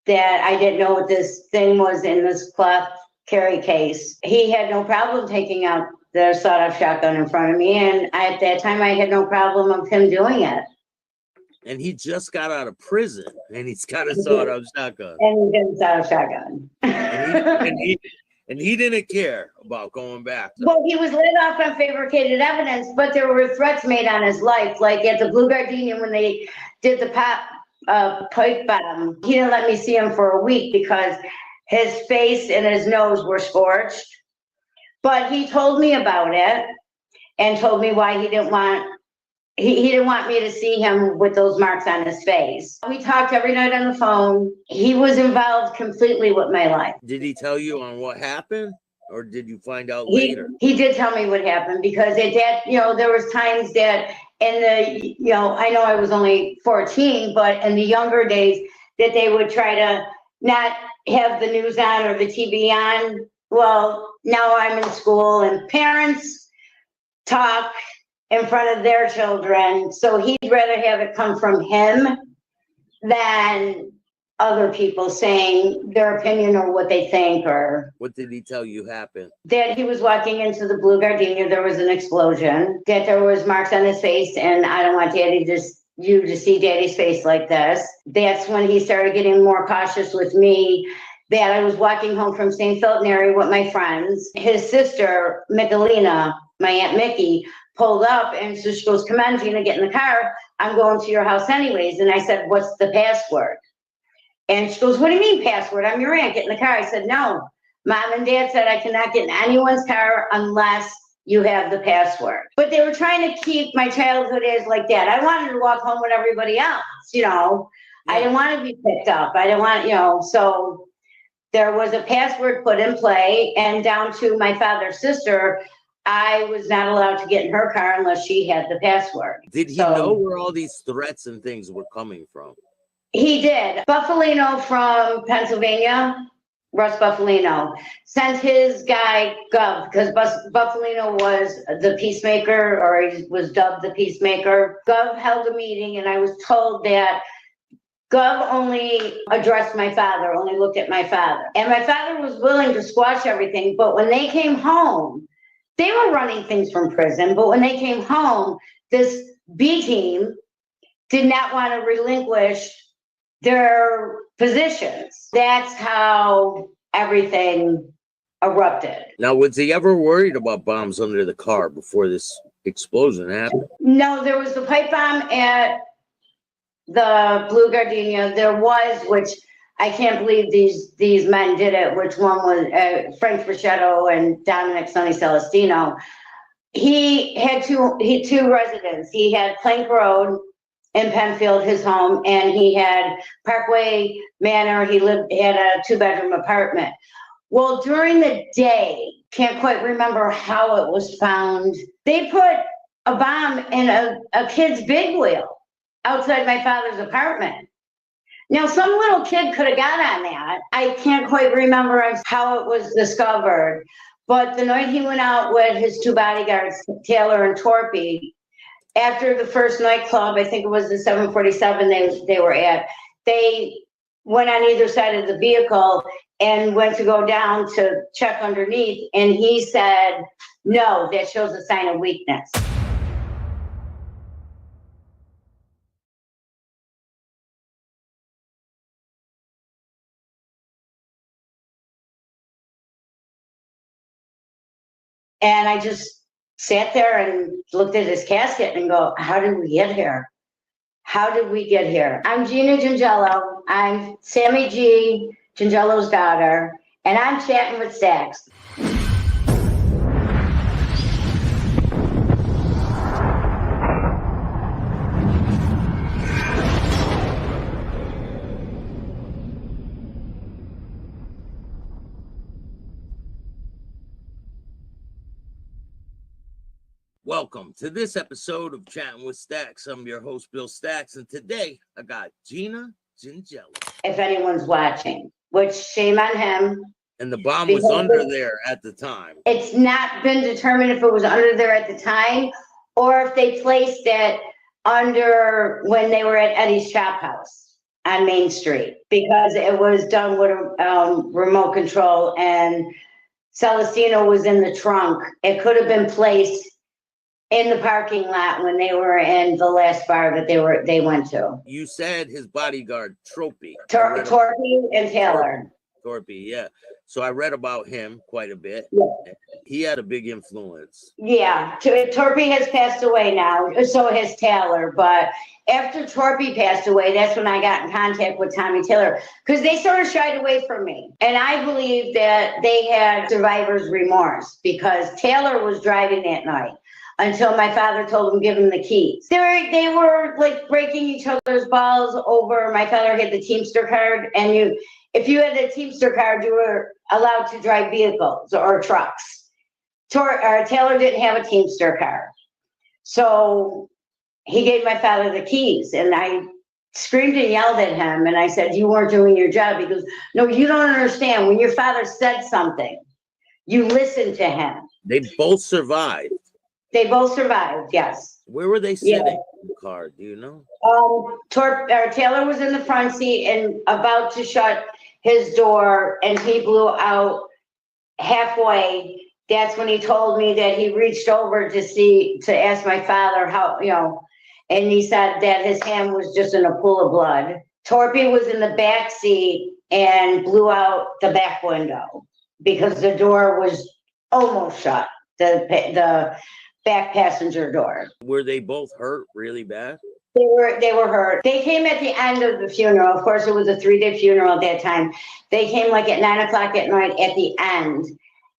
that I didn't know what this thing was in this cloth carry case. He had no problem taking out the sawed-off shotgun in front of me, and at that time I had no problem of him doing it. And he just got out of prison, and he's got a sawed-off shotgun. And he got a sawed-off shotgun. and he didn't care about going back. Well, he was let off on fabricated evidence, but there were threats made on his life. Like at the Blue Gardenia, when they did the pipe bomb, he didn't let me see him for a week because his face and his nose were scorched. But he told me about it and told me why he didn't want he didn't want me to see him with those marks on his face. We talked every night on the phone. He was involved completely with my life. Did he tell you on what happened, or did you find out later? He did tell me what happened, because at that, there was times that in the, I know I was only 14, but in the younger days that they would try to not have the news on or the TV on. Well, now I'm in school and parents talk in front of their children, so he'd rather have it come from him than other people saying their opinion or what they think. Or what did he tell you happened? That he was walking into the Blue Gardenia, there was an explosion, that there was marks on his face, and I don't want you to see Daddy's face like this. That's when he started getting more cautious with me, that I was walking home from St. Philip Neri with my friends. His sister, Michelina, my Aunt Mickey, pulled up, and so she goes, "Come on, Gina, get in the car. I'm going to your house anyways." And I said, "What's the password?" And she goes, "What do you mean password? I'm your aunt, get in the car." I said, "No, Mom and Dad said I cannot get in anyone's car unless you have the password." But they were trying to keep my childhood as like that. I wanted to walk home with everybody else, I didn't want to be picked up. I didn't want, so there was a password put in play, and down to my father's sister, I was not allowed to get in her car unless she had the password. Did he know where all these threats and things were coming from? He did. Buffalino from Pennsylvania, Russ Buffalino, sent his guy, Gov, because Buffalino was the peacemaker, or he was dubbed the peacemaker. Gov held a meeting, and I was told that Gov only addressed my father, only looked at my father. And my father was willing to squash everything, but when they came home, they were running things from prison, but when they came home, this B team did not want to relinquish their positions. That's how everything erupted. Now, was he ever worried about bombs under the car before this explosion happened? No, there was the pipe bomb at the Blue Gardenia. There was, which I can't believe these men did it, which one was Frank Frichetto and Dominic Sonny Celestino. He had two residents. He had Plank Road in Penfield, his home, and he had Parkway Manor. He had a 2-bedroom apartment. Well, during the day, can't quite remember how it was found, they put a bomb in a kid's big wheel outside my father's apartment. Now, some little kid could have got on that. I can't quite remember how it was discovered, but the night he went out with his 2 bodyguards, Taylor and Torpy, after the first nightclub, I think it was the 747 they were at, they went on either side of the vehicle and went to go down to check underneath, and he said, "No, that shows a sign of weakness." And I just sat there and looked at his casket and go, "How did we get here? How did we get here?" I'm Gina Gingello. I'm Sammy G. Gingello's daughter, and I'm chatting with Stax. Welcome to this episode of Chatting with Stax. I'm your host, Bill Stax, and today I got Gina Gingello. If anyone's watching, which shame on him. And the bomb was under there at the time. It's not been determined if it was under there at the time or if they placed it under when they were at Eddie's Shop House on Main Street, because it was done with a remote control and Celestino was in the trunk. It could have been placed in the parking lot when they were in the last bar that they went to. You said his bodyguard, Torpy and Taylor. Torpy, yeah. So I read about him quite a bit. Yeah. He had a big influence. Yeah, Torpy has passed away now, so has Taylor. But after Torpy passed away, that's when I got in contact with Tommy Taylor, because they sort of shied away from me. And I believe that they had survivor's remorse, because Taylor was driving that night. until my father told him, give him the keys. They were like breaking each other's balls over. My father had the Teamster card, and if you had the Teamster card, you were allowed to drive vehicles or trucks. Taylor didn't have a Teamster card. So he gave my father the keys, and I screamed and yelled at him, and I said, you weren't doing your job. He goes, no, you don't understand. When your father said something, you listened to him. They both survived. They both survived, yes. Where were they sitting in the car? Do you know? Taylor was in the front seat and about to shut his door, and he blew out halfway. That's when he told me that he reached over to ask my father how, and he said that his hand was just in a pool of blood. Torpy was in the back seat and blew out the back window because the door was almost shut, the back passenger door. Were they both hurt really bad? They were hurt. They came at the end of the funeral. Of course, it was a 3-day funeral at that time. They came like at 9 o'clock at night at the end,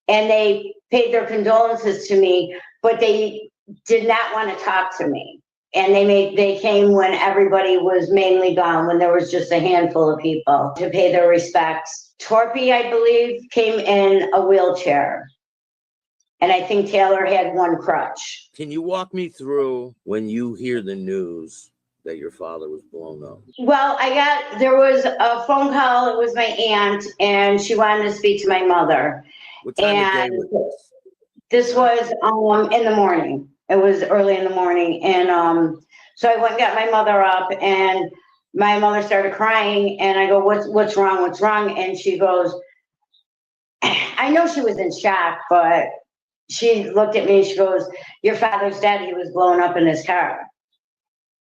and they paid their condolences to me, but they did not want to talk to me. And they came when everybody was mainly gone, when there was just a handful of people to pay their respects. Torpy, I believe, came in a wheelchair. And I think Taylor had one crutch. Can you walk me through when you hear the news that your father was blown up? Well, there was a phone call. It was my aunt, and she wanted to speak to my mother. What time of day was this? This was in the morning. It was early in the morning. And so I went and got my mother up, and my mother started crying, and I go, what's wrong? What's wrong? And she goes, I know she was in shock, but she looked at me and she goes, your father's dead. He was blown up in his car.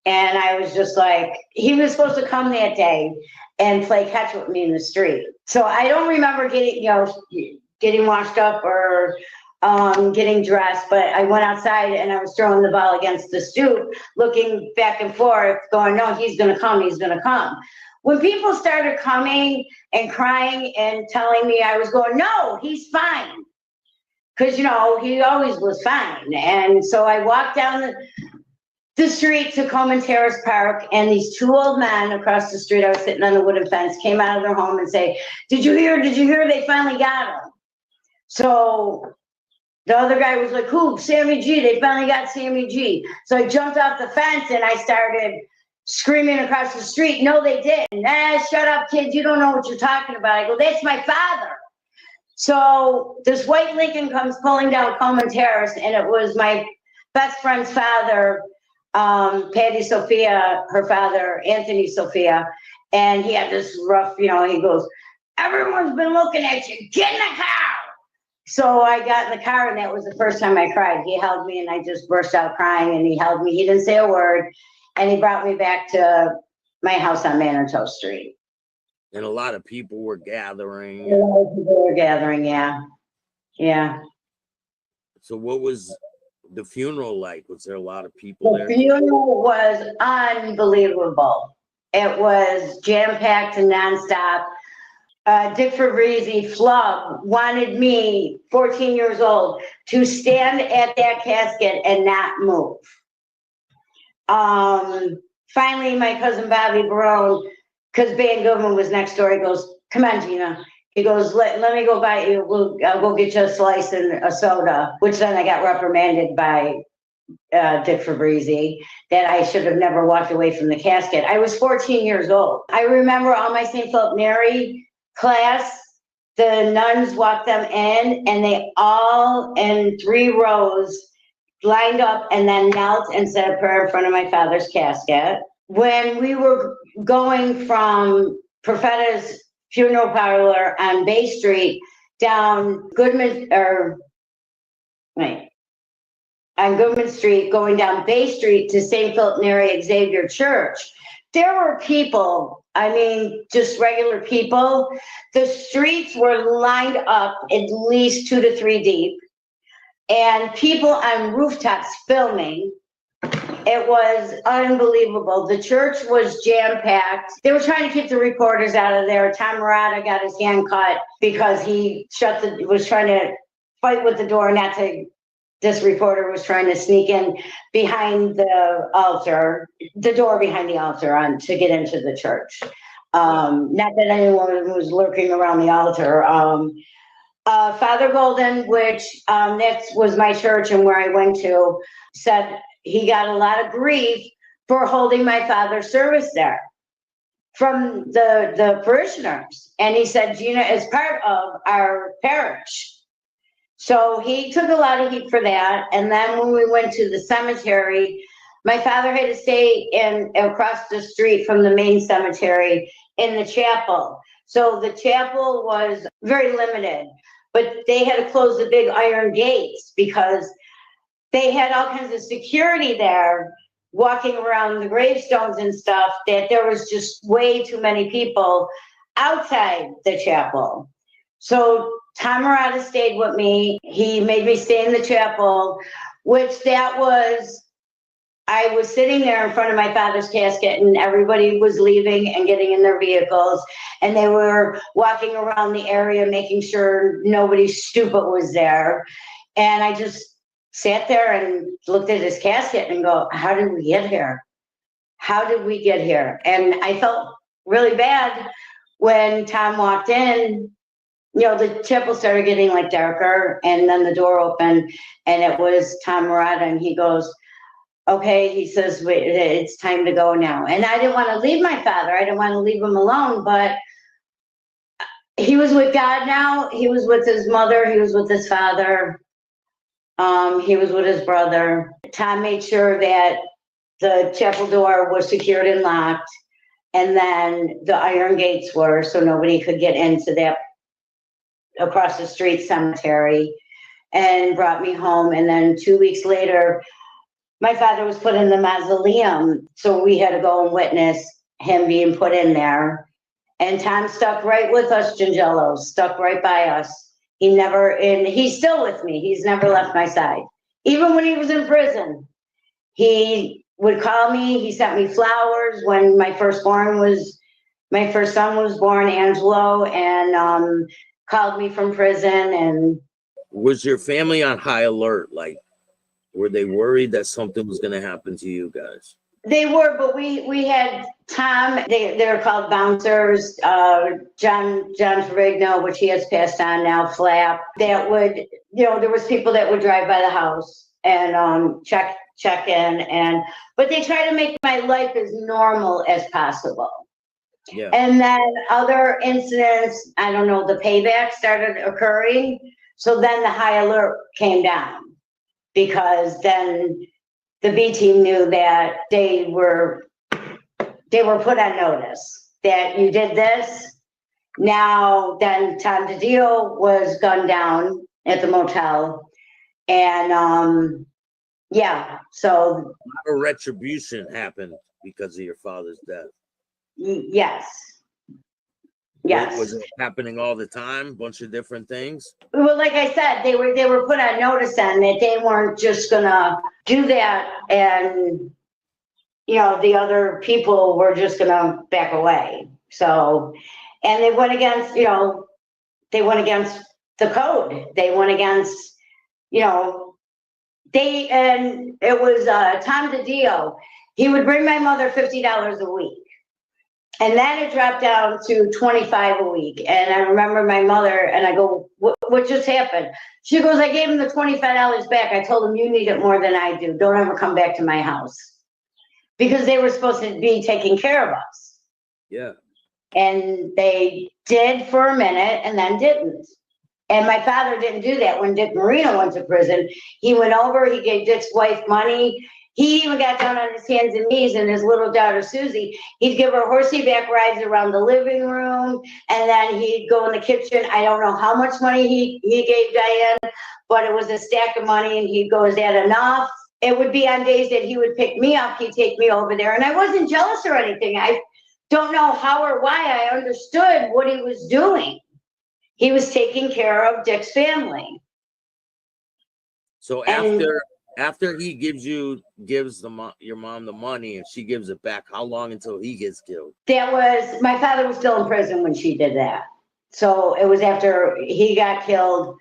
And I was just like, he was supposed to come that day and play catch with me in the street. So I don't remember getting washed up or getting dressed, but I went outside and I was throwing the ball against the stoop, looking back and forth, going, no, he's going to come. He's going to come. When people started coming and crying and telling me, I was going, no, he's fine. Because, he always was fine. And so I walked down the street to Coleman Terrace Park, and these two old men across the street, I was sitting on the wooden fence, came out of their home and say, did you hear? They finally got him. So the other guy was like, who? Sammy G. They finally got Sammy G. So I jumped off the fence and I started screaming across the street. No, they didn't. Shut up, kids. You don't know what you're talking about. I go, that's my father. So this white Lincoln comes pulling down Coleman Terrace, and it was my best friend's father, Patty Sophia, her father, Anthony Sophia. And he had this rough, he goes, everyone's been looking at you. Get in the car. So I got in the car, and that was the first time I cried. He held me, and I just burst out crying, and he held me. He didn't say a word, and he brought me back to my house on Manitou Street. And a lot of people were gathering. Yeah. So what was the funeral like? Was there a lot of people there? The funeral was unbelievable. It was jam-packed and nonstop. Dick Fabrizi, Flub, wanted me, 14 years old, to stand at that casket and not move. Finally, my cousin Bobby Barone, because Van Goodman was next door, he goes, come on, Gina. He goes, let me go buy you, I'll go get you a slice and a soda, which then I got reprimanded by Dick Fabrizi that I should have never walked away from the casket. I was 14 years old. I remember all my St. Philip Neri class, the nuns walked them in, and they all in 3 rows lined up and then knelt and said a prayer in front of my father's casket. When we were going from Perfetta's funeral parlor on Bay Street down on Goodman Street, going down Bay Street to St. Philip Neri Xavier Church, there were people, just regular people. The streets were lined up at least 2 to 3 deep, and people on rooftops filming. It was unbelievable. The church was jam-packed. They were trying to keep the reporters out of there. Tom Murata got his hand cut because he was trying to fight with the door not to this reporter was trying to sneak in behind the altar, the door behind the altar to get into the church. Not that anyone was lurking around the altar. Father Golden, which that was my church and where I went to, said he got a lot of grief for holding my father's service there from the parishioners. And he said, Gina is part of our parish. So he took a lot of heat for that. And then when we went to the cemetery, my father had to stay across the street from the main cemetery in the chapel. So the chapel was very limited, but they had to close the big iron gates because they had all kinds of security there walking around the gravestones and stuff, that there was just way too many people outside the chapel. So Tom Marotta stayed with me. He made me stay in the chapel, I was sitting there in front of my father's casket and everybody was leaving and getting in their vehicles, and they were walking around the area making sure nobody stupid was there. And I just sat there and looked at his casket and go, how did we get here? How did we get here? And I felt really bad when Tom walked in. You know, the chapel started getting like darker, and then the door opened and it was Tom Marotta, and he goes, okay, he says, wait, it's time to go now. And I didn't want to leave my father. I didn't want to leave him alone, but he was with God now. He was with his mother. He was with his father. He was with his brother. Tom made sure that the chapel door was secured and locked, and then the iron gates were, so nobody could get into that across the street cemetery, and brought me home. And then 2 weeks later, my father was put in the mausoleum, so we had to go and witness him being put in there. And Tom stuck right with us, Gingello, stuck right by us. He's still with me. He's never left my side. Even when he was in prison, he would call me. He sent me flowers when my first son was born, Angelo, and called me from prison. And was your family on high alert? Like, were they worried that something was going to happen to you guys? They were, but we had Tom, they were called bouncers, John Ferrigno, which he has passed on now, Flap, that would, there was people that would drive by the house and check in, but they try to make my life as normal as possible. Yeah. And then other incidents, I don't know, the payback started occurring. So then the high alert came down, because then the B team knew that they were put on notice that you did this. Now, then Tom DiDio was gunned down at the motel. And so a retribution happened because of your father's death. Yes. Yes. Was it happening all the time? Bunch of different things? Well, like I said, they were put on notice then that they weren't just gonna do that, and the other people were just gonna back away. So, and they went against the code. They went against, and it was Tom DiDio. He would bring my mother $50 a week. And then it dropped down to $25 a week. And I remember my mother, and I go, what just happened? She goes, I gave him the $25 back. I told him, you need it more than I do. Don't ever come back to my house. Because they were supposed to be taking care of us. Yeah. And they did for a minute and then didn't. And my father didn't do that when Dick Marino went to prison. He went over, he gave Dick's wife money. He even got down on his hands and knees, and his little daughter, Susie, he'd give her horseback rides around the living room, and then he'd go in the kitchen. I don't know how much money he gave Diane, but it was a stack of money, and he'd go, is that enough? It would be on days that he would pick me up, he'd take me over there, and I wasn't jealous or anything. I don't know how or why. I understood what he was doing. He was taking care of Dick's family. So after he gives your mom the money and she gives it back, how long until he gets killed? My father was still in prison when she did that. So it was after he got killed.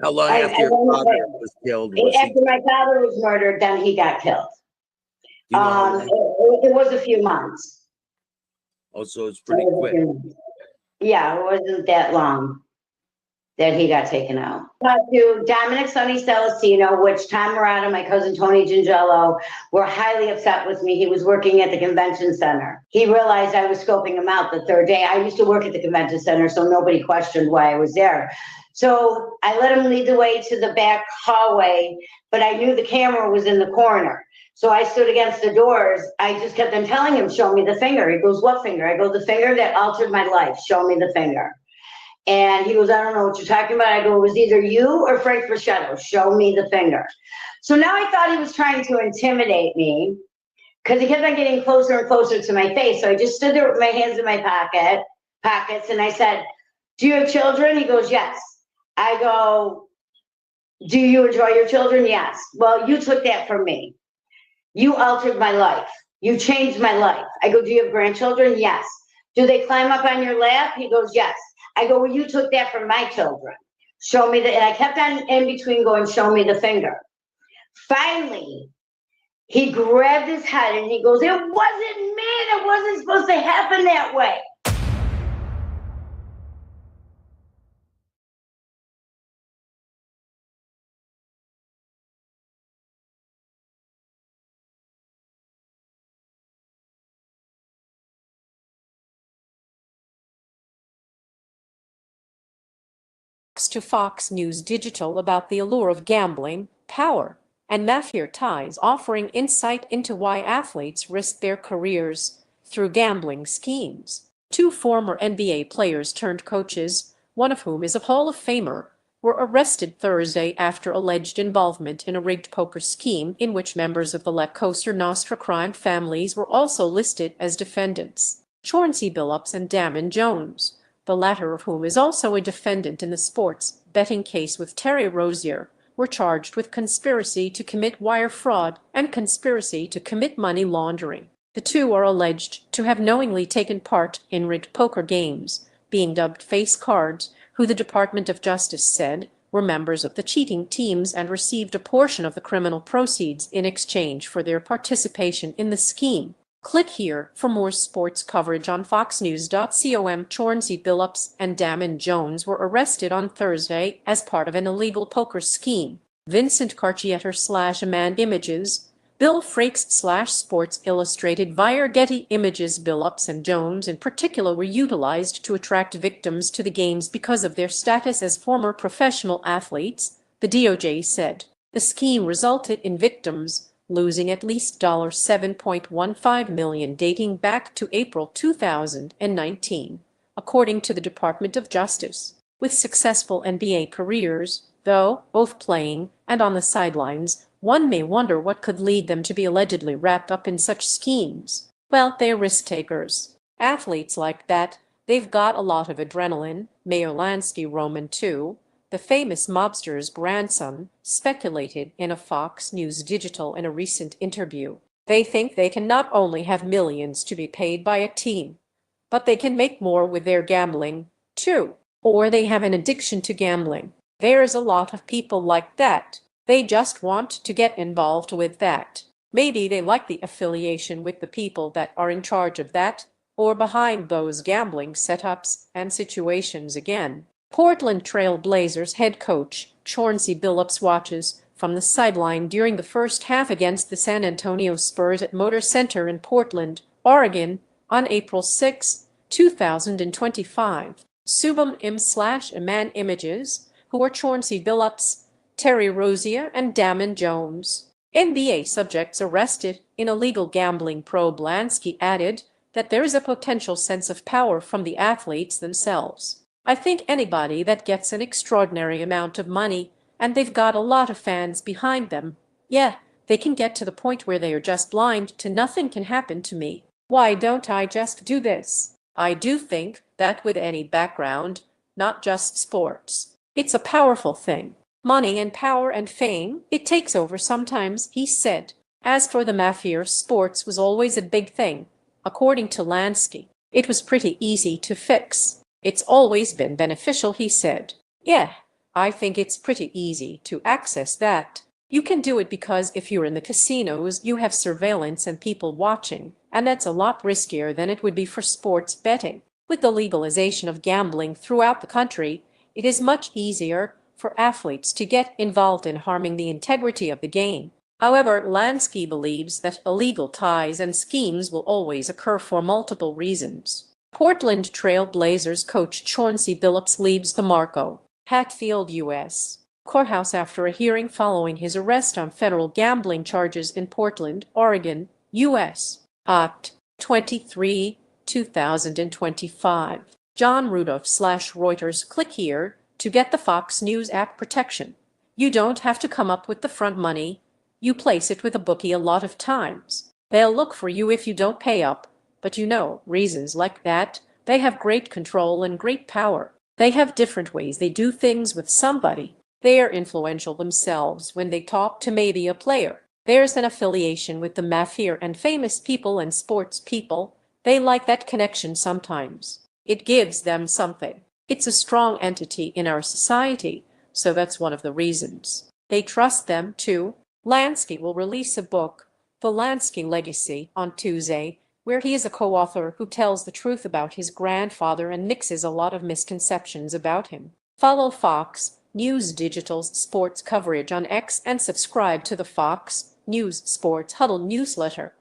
How long I after your won't father say. was killed was he? After my father was murdered, then he got killed. Do you know how long? It was a few months. Oh, so it's pretty quick. Yeah, it wasn't that long that he got taken out. To Dominic Sonny Celestino, which Tom Murata, my cousin Tony Gingello, were highly upset with me. He was working at the convention center. He realized I was scoping him out the third day. I used to work at the convention center, so nobody questioned why I was there. So I let him lead the way to the back hallway, but I knew the camera was in the corner. So I stood against the doors. I just kept on telling him, show me the finger. He goes, what finger? I go, the finger that altered my life. Show me the finger. And he goes, I don't know what you're talking about. I go, it was either you or Frank Fraschetto. Show me the finger. So now I thought he was trying to intimidate me because he kept on getting closer and closer to my face. So I just stood there with my hands in my pockets, and I said, do you have children? He goes, yes. I go, do you enjoy your children? Yes. Well, you took that from me. You altered my life. You changed my life. I go, do you have grandchildren? Yes. Do they climb up on your lap? He goes, yes. I go, well, you took that from my children. Show me the, and I kept on in between going, show me the finger. Finally, he grabbed his head and he goes, it wasn't me. It wasn't supposed to happen that way. To Fox News Digital about the allure of gambling, power, and mafia ties, offering insight into why athletes risk their careers through gambling schemes. Two former NBA players turned coaches, one of whom is a Hall of Famer, were arrested Thursday after alleged involvement in a rigged poker scheme in which members of the La Cosa Nostra crime families were also listed as defendants. Chauncey Billups and Damon Jones, the latter of whom is also a defendant in the sports betting case with Terry Rozier, were charged with conspiracy to commit wire fraud and conspiracy to commit money laundering. The two are alleged to have knowingly taken part in rigged poker games, being dubbed face cards, who the Department of Justice said were members of the cheating teams and received a portion of the criminal proceeds in exchange for their participation in the scheme. Click here for more sports coverage on foxnews.com. Chauncey Billups and Damon Jones were arrested on Thursday as part of an illegal poker scheme. Vincent Cartier / Man Images, Bill Frakes / Sports Illustrated via Getty Images. Billups and Jones in particular were utilized to attract victims to the games because of their status as former professional athletes, the DOJ said. The scheme resulted in victims losing at least $7.15 million dating back to April 2019, according to the Department of Justice. With successful NBA careers, though, both playing and on the sidelines, one may wonder what could lead them to be allegedly wrapped up in such schemes. Well, they're risk takers. Athletes like that, they've got a lot of adrenaline. Mayor Lansky Roman, too, the famous mobster's grandson, speculated in a Fox News Digital in a recent interview. They think they can not only have millions to be paid by a team, but they can make more with their gambling, too. Or they have an addiction to gambling. There's a lot of people like that. They just want to get involved with that. Maybe they like the affiliation with the people that are in charge of that, or behind those gambling setups and situations again. Portland Trail Blazers head coach Chauncey Billups watches from the sideline during the first half against the San Antonio Spurs at Motor Center in Portland, Oregon, on April 6, 2025. Subham Im/Man Images, who are Chauncey Billups, Terry Rozier, and Damon Jones. NBA subjects arrested in illegal gambling. Pro Blansky added that there is a potential sense of power from the athletes themselves. I think anybody that gets an extraordinary amount of money and they've got a lot of fans behind them, yeah, they can get to the point where they are just blind to nothing can happen to me. Why don't I just do this? I do think that with any background, not just sports, it's a powerful thing. Money and power and fame, it takes over sometimes, he said. As for the mafia, sports was always a big thing. According to Lansky, it was pretty easy to fix. It's always been beneficial, he said. Yeah, I think it's pretty easy to access that. You can do it because if you're in the casinos, you have surveillance and people watching, and that's a lot riskier than it would be for sports betting. With the legalization of gambling throughout the country, it is much easier for athletes to get involved in harming the integrity of the game. However, Lansky believes that illegal ties and schemes will always occur for multiple reasons. Portland Trail Blazers coach Chauncey Billups leaves the Marco Hatfield, U.S. courthouse after a hearing following his arrest on federal gambling charges in Portland, Oregon, U.S. Oct. 23, 2025. John Rudolph / Reuters. Click here to get the Fox News app protection. You don't have to come up with the front money. You place it with a bookie a lot of times. They'll look for you if you don't pay up, but reasons like that, they have great control and great power. They have different ways they do things with somebody. They are influential themselves when they talk to maybe a player. There's an affiliation with the mafia and famous people and sports people. They like that connection sometimes. It gives them something. It's a strong entity in our society, so that's one of the reasons. They trust them too. Lansky will release a book, The Lansky Legacy, on Tuesday, where he is a co-author who tells the truth about his grandfather and mixes a lot of misconceptions about him. Follow Fox News Digital's sports coverage on X and subscribe to the Fox News Sports Huddle newsletter.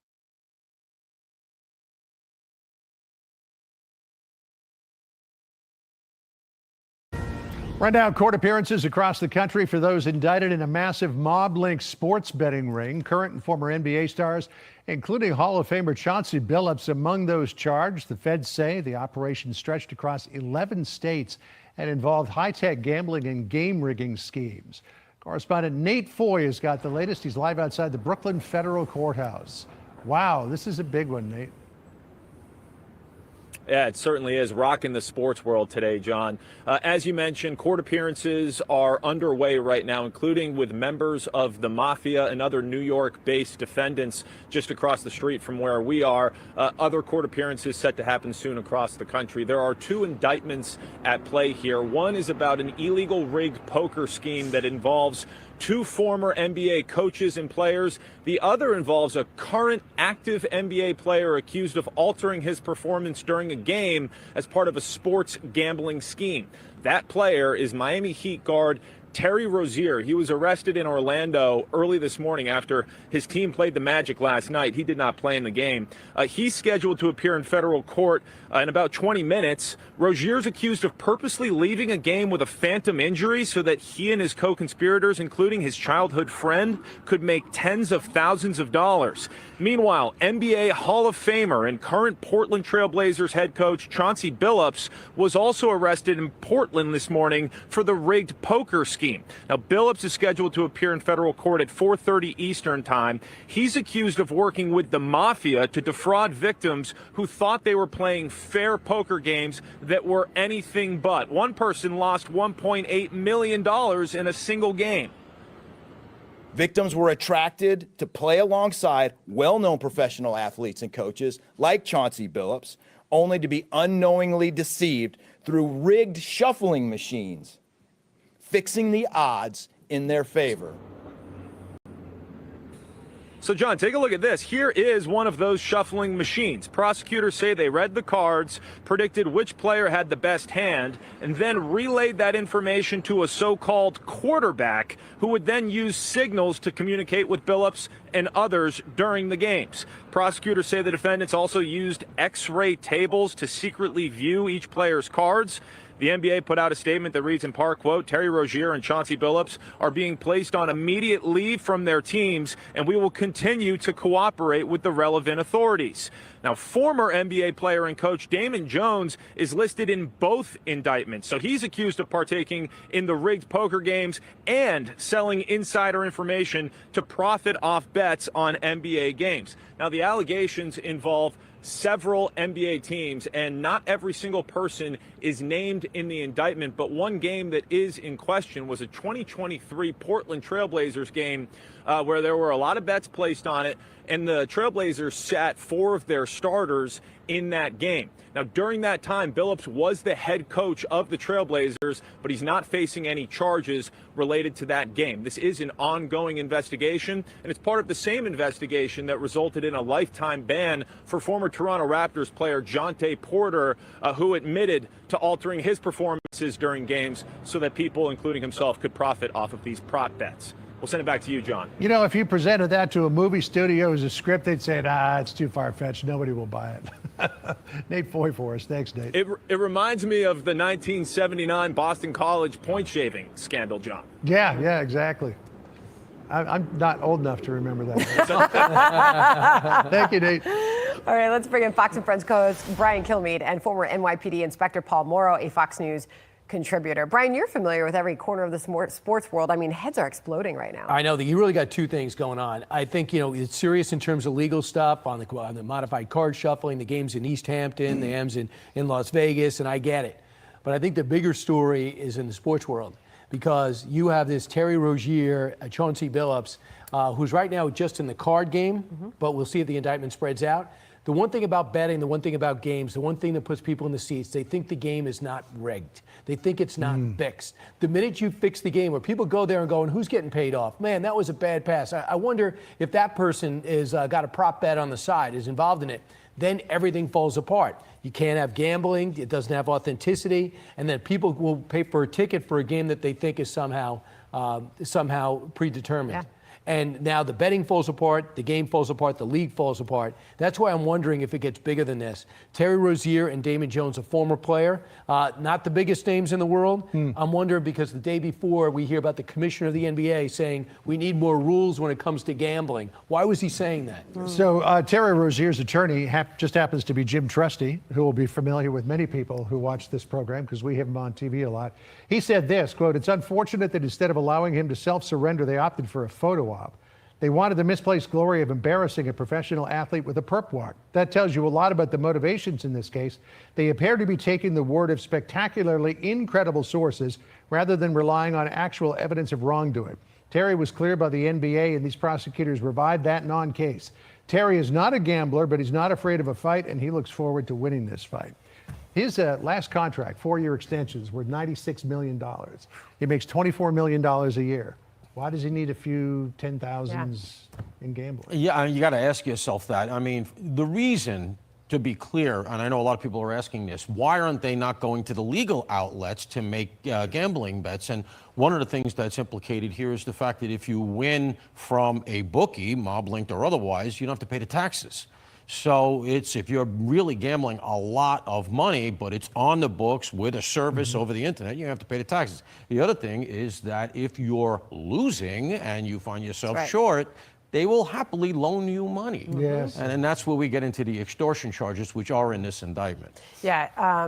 Right now, court appearances across the country for those indicted in a massive mob-linked sports betting ring. Current and former NBA stars, including Hall of Famer Chauncey Billups, among those charged. The feds say the operation stretched across 11 states and involved high-tech gambling and game rigging schemes. Correspondent Nate Foy has got the latest. He's live outside the Brooklyn Federal Courthouse. Wow, this is a big one, Nate. Yeah, it certainly is rocking the sports world today, John. As you mentioned, court appearances are underway right now, including with members of the mafia and other New York-based defendants just across the street from where we are. Other court appearances set to happen soon across the country. There are two indictments at play here. One is about an illegal rigged poker scheme that involves two former NBA coaches and players. The other involves a current active NBA player accused of altering his performance during a game as part of a sports gambling scheme. That player is Miami Heat guard Terry Rozier. He was arrested in Orlando early this morning after his team played the Magic last night. He did not play in the game. He's scheduled to appear in federal court in about 20 minutes. Rozier's accused of purposely leaving a game with a phantom injury so that he and his co-conspirators, including his childhood friend, could make tens of thousands of dollars. Meanwhile, NBA Hall of Famer and current Portland Trail Blazers head coach Chauncey Billups was also arrested in Portland this morning for the rigged poker scheme. Now, Billups is scheduled to appear in federal court at 4:30 Eastern time. He's accused of working with the mafia to defraud victims who thought they were playing fair poker games that were anything but. One person lost $1.8 million in a single game. Victims were attracted to play alongside well-known professional athletes and coaches like Chauncey Billups, only to be unknowingly deceived through rigged shuffling machines, fixing the odds in their favor. So, John, take a look at this. Here is one of those shuffling machines. Prosecutors say they read the cards, predicted which player had the best hand, and then relayed that information to a so-called quarterback who would then use signals to communicate with Billups and others during the games. Prosecutors say the defendants also used X-ray tables to secretly view each player's cards. The NBA put out a statement that reads in part, quote, Terry Rozier and Chauncey Billups are being placed on immediate leave from their teams, and we will continue to cooperate with the relevant authorities. Now, former NBA player and coach Damon Jones is listed in both indictments. So he's accused of partaking in the rigged poker games and selling insider information to profit off bets on NBA games. Now, the allegations involve several NBA teams, and not every single person is named in the indictment, but one game that is in question was a 2023 Portland Trail Blazers game where there were a lot of bets placed on it, and the Trailblazers sat 4 of their starters in that game. Now, during that time, Billups was the head coach of the Trailblazers, but he's not facing any charges related to that game. This is an ongoing investigation, and it's part of the same investigation that resulted in a lifetime ban for former Toronto Raptors player Jonte Porter, who admitted to altering his performances during games so that people, including himself, could profit off of these prop bets. We'll send it back to you, John. You know, if you presented that to a movie studio as a script, they'd say, it's too far-fetched. Nobody will buy it. Nate Foy for us. Thanks, Nate. It reminds me of the 1979 Boston College point shaving scandal, John. Yeah, exactly. I'm not old enough to remember that. Thank you, Nate. All right, let's bring in Fox and Friends co-host Brian Kilmeade and former NYPD Inspector Paul Morrow, a Fox News contributor. Brian, you're familiar with every corner of the sports world. I mean, heads are exploding right now. I know that you really got two things going on. I think, it's serious in terms of legal stuff on the modified card shuffling, the games in East Hampton, the games in Las Vegas, and I get it. But I think the bigger story is in the sports world, because you have this Terry Rozier, Chauncey Billups, who's right now just in the card game, but we'll see if the indictment spreads out. The one thing about betting, the one thing about games, the one thing that puts people in the seats, they think the game is not rigged. They think it's not fixed. The minute you fix the game, where people go there and go, and who's getting paid off? Man, that was a bad pass. I wonder if that person is got a prop bet on the side, is involved in it. Then everything falls apart. You can't have gambling. It doesn't have authenticity. And then people will pay for a ticket for a game that they think is somehow predetermined. Yeah. And now the betting falls apart, the game falls apart, the league falls apart. That's why I'm wondering if it gets bigger than this. Terry Rozier and Damon Jones, a former player, not the biggest names in the world. I'm wondering because the day before we hear about the commissioner of the NBA saying we need more rules when it comes to gambling. Why was he saying that? So Terry Rozier's attorney just happens to be Jim Trusty, who will be familiar with many people who watch this program because we have him on TV a lot. He said this, quote, "It's unfortunate that instead of allowing him to self-surrender, they opted for a photo op. They wanted the misplaced glory of embarrassing a professional athlete with a perp walk. That tells you a lot about the motivations in this case. They appear to be taking the word of spectacularly incredible sources rather than relying on actual evidence of wrongdoing. Terry was cleared by the NBA, and these prosecutors revived that non-case. Terry is not a gambler, but he's not afraid of a fight, and he looks forward to winning this fight." His last contract, 4-year extensions, worth $96 million. He makes $24 million a year. Why does he need a few 10,000s in gambling? Yeah, you got to ask yourself that. I mean, the reason, to be clear, and I know a lot of people are asking this, why aren't they not going to the legal outlets to make gambling bets? And one of the things that's implicated here is the fact that if you win from a bookie, mob linked or otherwise, you don't have to pay the taxes. So if you're really gambling a lot of money, but it's on the books with a service over the internet, you have to pay the taxes. The other thing is that if you're losing and you find yourself short, they will happily loan you money. Yes. And that's where we get into the extortion charges, which are in this indictment. Yeah,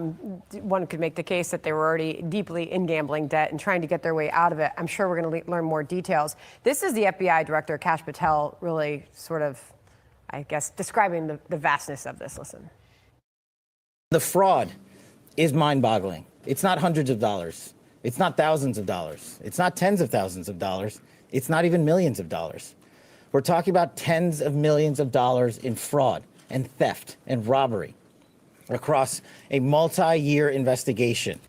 one could make the case that they were already deeply in gambling debt and trying to get their way out of it. I'm sure we're going to learn more details. This is the FBI Director, Kash Patel, really sort of, I guess, describing the vastness of this. Listen. The fraud is mind-boggling. It's not hundreds of dollars. It's not thousands of dollars. It's not tens of thousands of dollars. It's not even millions of dollars. We're talking about tens of millions of dollars in fraud and theft and robbery across a multi-year investigation.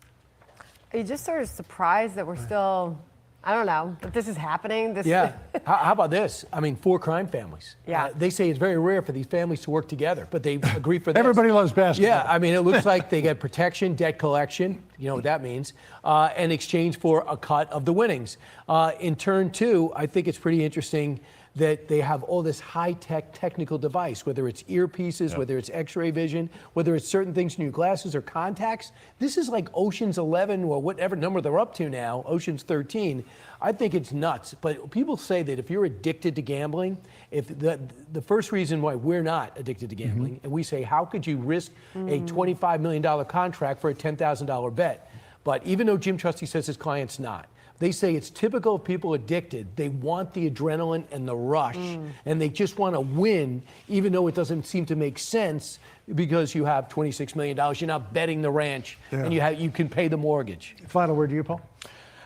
Are you just sort of surprised that we're still, I don't know, that this is happening? Yeah. How about this? I mean, 4 crime families. Yeah. They say it's very rare for these families to work together, but they agree for this. Everybody loves basketball. Yeah, I mean, it looks like they get protection, debt collection, you know what that means, in exchange for a cut of the winnings. In turn, too, I think it's pretty interesting that they have all this high-tech technical device, whether it's earpieces, whether it's x-ray vision, whether it's certain things in your glasses or contacts. This is like Ocean's 11 or whatever number they're up to now, Ocean's 13. I think it's nuts. But people say that if you're addicted to gambling, if the first reason why we're not addicted to gambling, and we say, how could you risk a $25 million contract for a $10,000 bet? But even though Jim Trusty says his client's not, they say it's typical of people addicted. They want the adrenaline and the rush, and they just want to win, even though it doesn't seem to make sense because you have $26 million. You're not betting the ranch, and you can pay the mortgage. Final word to you, Paul.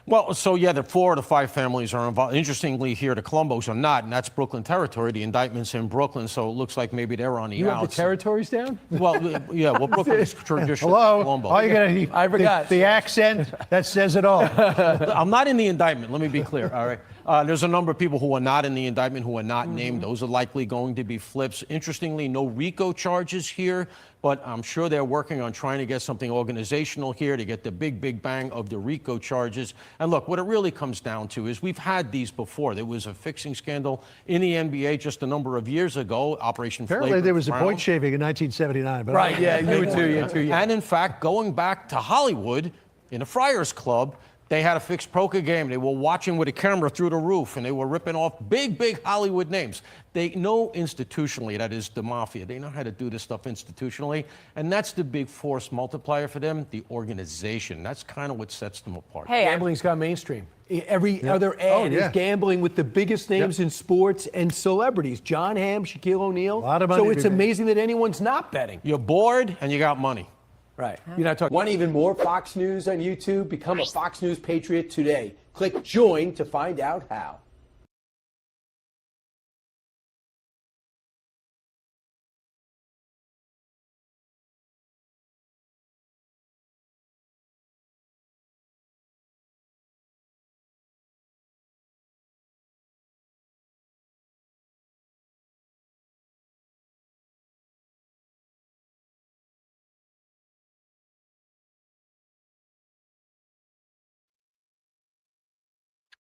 Well, so yeah, the 4 of the 5 families are involved. Interestingly, here the Columbos are not, and that's Brooklyn territory. The indictment's in Brooklyn, so it looks like maybe they're on the You outs. have the territories down? Well, yeah, well, Brooklyn's traditional. Hello? Columbo. All you gotta, I forgot. The accent, that says it all. I'm not in the indictment, let me be clear, all right? There's a number of people who are not in the indictment who are not named. Those are likely going to be flips. Interestingly, no RICO charges here, but I'm sure they're working on trying to get something organizational here to get the big bang of the RICO charges. And look, what it really comes down to is we've had these before. There was a fixing scandal in the NBA just a number of years ago, Operation Apparently Flagrant there was a Frown. point shaving in 1979. But Right, yeah, you were too, yeah. And in fact, going back to Hollywood, in a Friars Club, they had a fixed poker game. They were watching with a camera through the roof, and they were ripping off big Hollywood names. They know institutionally, that is the mafia, they know how to do this stuff institutionally, and that's the big force multiplier for them, the organization. That's kind of what sets them apart. Hey, gambling's gone mainstream. Every other ad is gambling with the biggest names in sports and celebrities. John Hamm, Shaquille O'Neal. A lot of money So to it's be made. amazing that anyone's not betting. You're bored, and you got money. Right. You're not talking. Want even more Fox News on YouTube? Become a Fox News Patriot today. Click join to find out how.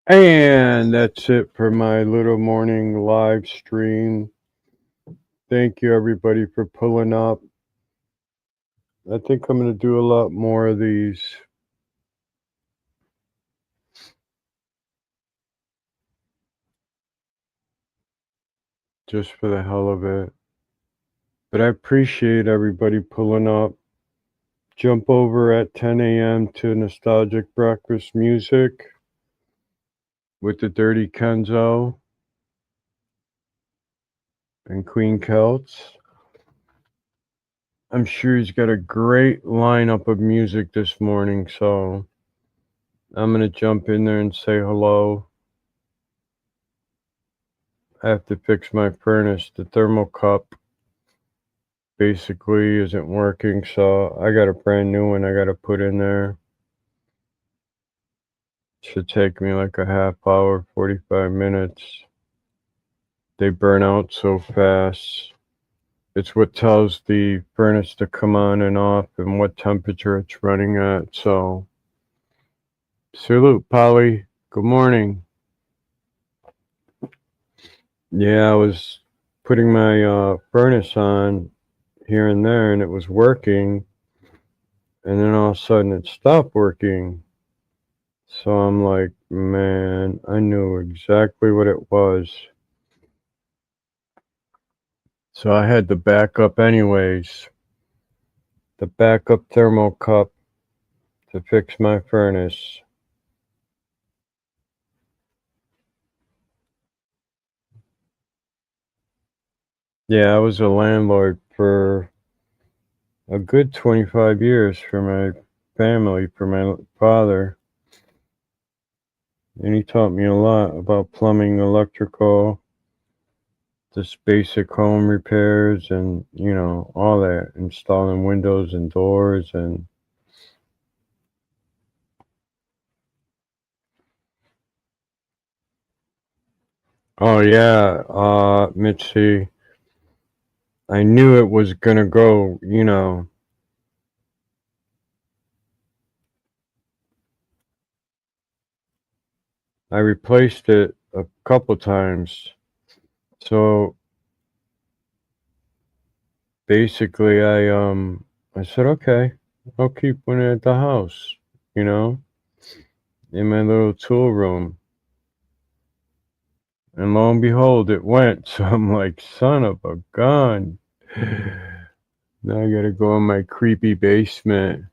And that's it for my little morning live stream. Thank you, everybody, for pulling up. I think I'm going to do a lot more of these. Just for the hell of it. But I appreciate everybody pulling up. Jump over at 10 a.m. to Nostalgic Breakfast Music with the Dirty Kenzo and Queen Celts. I'm sure he's got a great lineup of music this morning, so I'm going to jump in there and say hello. I have to fix my furnace. The thermal cup basically isn't working, so I got a brand new one I got to put in there. Should take me like a half hour, 45 minutes. They burn out so fast. It's what tells the furnace to come on and off and what temperature it's running at. So, salute, Polly. Good morning. Yeah, I was putting my furnace on here and there, and it was working. And then all of a sudden it stopped working. So I'm like, man, I knew exactly what it was. So I had the backup anyways. The backup thermal cup to fix my furnace. Yeah, I was a landlord for a good 25 years for my family, for my father. And he taught me a lot about plumbing, electrical, just basic home repairs and, you know, all that, installing windows and doors and oh yeah, Mitzi, I knew it was gonna go, you know. I replaced it a couple times. So basically I said, okay, I'll keep one at the house, you know, in my little tool room. And lo and behold, it went. So I'm like, son of a gun. Now I gotta go in my creepy basement.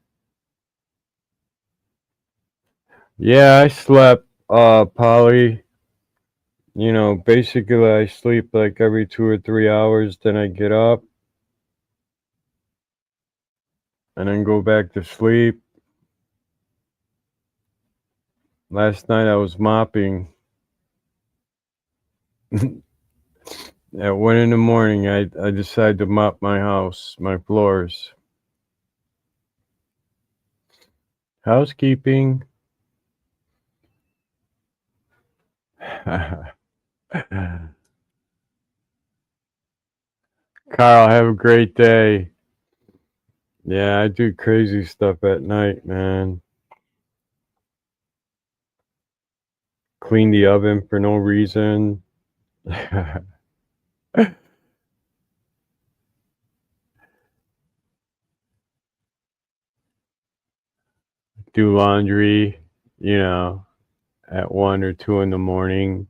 Yeah, I slept, Polly. You know, basically I sleep like every 2 or 3 hours, then I get up and then go back to sleep. Last night I was mopping. At 1 in the morning, I decided to mop my house, my floors. Housekeeping. Carl, have a great day. Yeah, I do crazy stuff at night, man. Clean the oven for no reason. Do laundry, at 1 or 2 in the morning.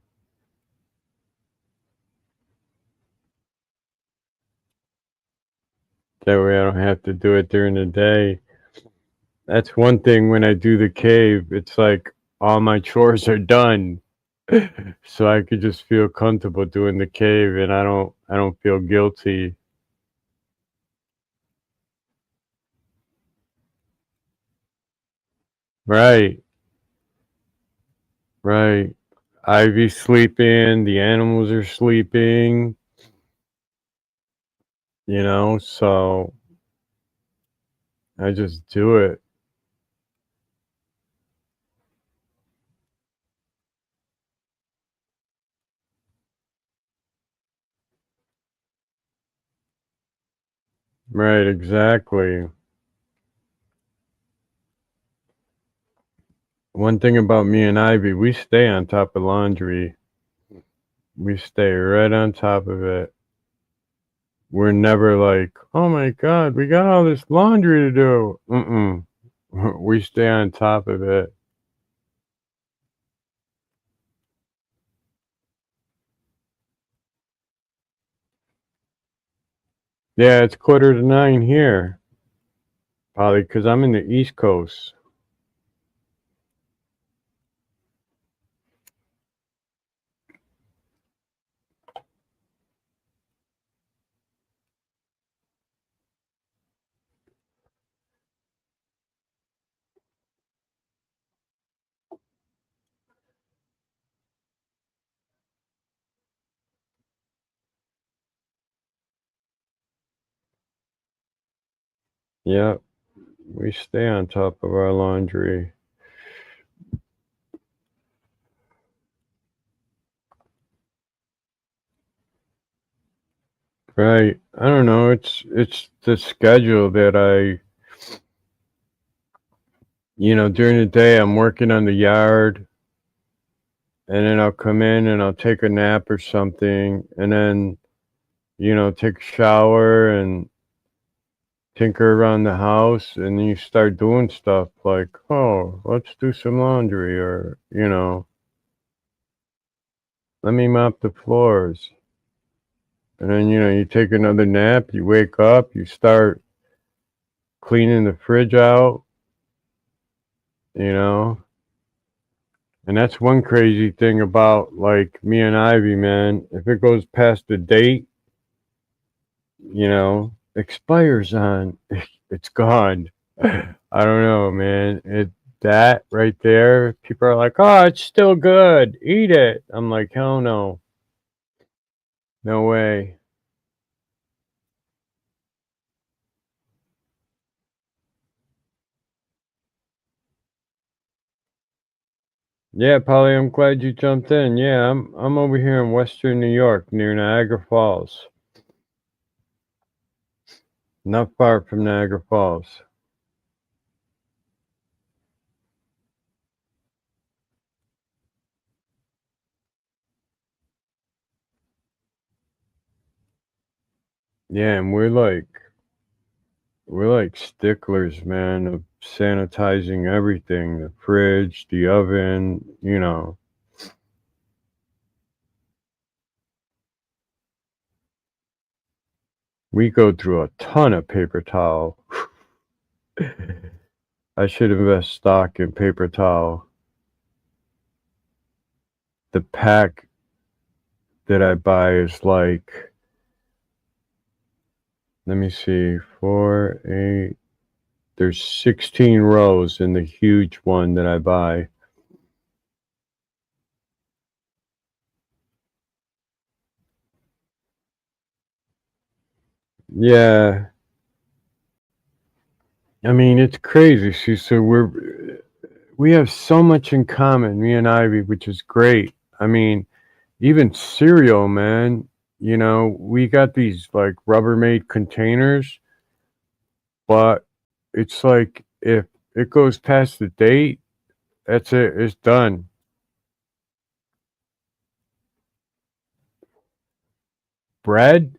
That way I don't have to do it during the day. That's one thing when I do the cave, it's like all my chores are done. So I could just feel comfortable doing the cave and I don't feel guilty. Right. Right. Ivy's sleeping, the animals are sleeping. So I just do it. Right, exactly. One thing about me and Ivy, we stay on top of laundry. We stay right on top of it. We're never like, oh my God, we got all this laundry to do. We stay on top of it. Yeah, it's 8:45 here. Probably because I'm in the East Coast. Yep, we stay on top of our laundry. Right. I don't know. It's the schedule that during the day I'm working on the yard and then I'll come in and I'll take a nap or something and then, take a shower and tinker around the house and then you start doing stuff like, oh, let's do some laundry or, let me mop the floors. And then, you take another nap, you wake up, you start cleaning the fridge out, And that's one crazy thing about like me and Ivy, man. If it goes past the date, expires on, it's gone. I don't know, man. That right there, people are like, oh, it's still good. Eat it. I'm like, hell no. No way. Yeah, Polly, I'm glad you jumped in. Yeah, I'm over here in Western New York near Niagara Falls. Not far from Niagara Falls. Yeah, and we're like sticklers, man, of sanitizing everything, the fridge, the oven, We go through a ton of paper towel. I should invest stock in paper towel. The pack that I buy is like, let me see, 4, 8, there's 16 rows in the huge one that I buy. Yeah. I mean, it's crazy. See, so we have so much in common, me and Ivy, which is great. I mean, even cereal, man. You know, we got these like Rubbermaid containers, but it's like if it goes past the date, that's it. It's done. Bread,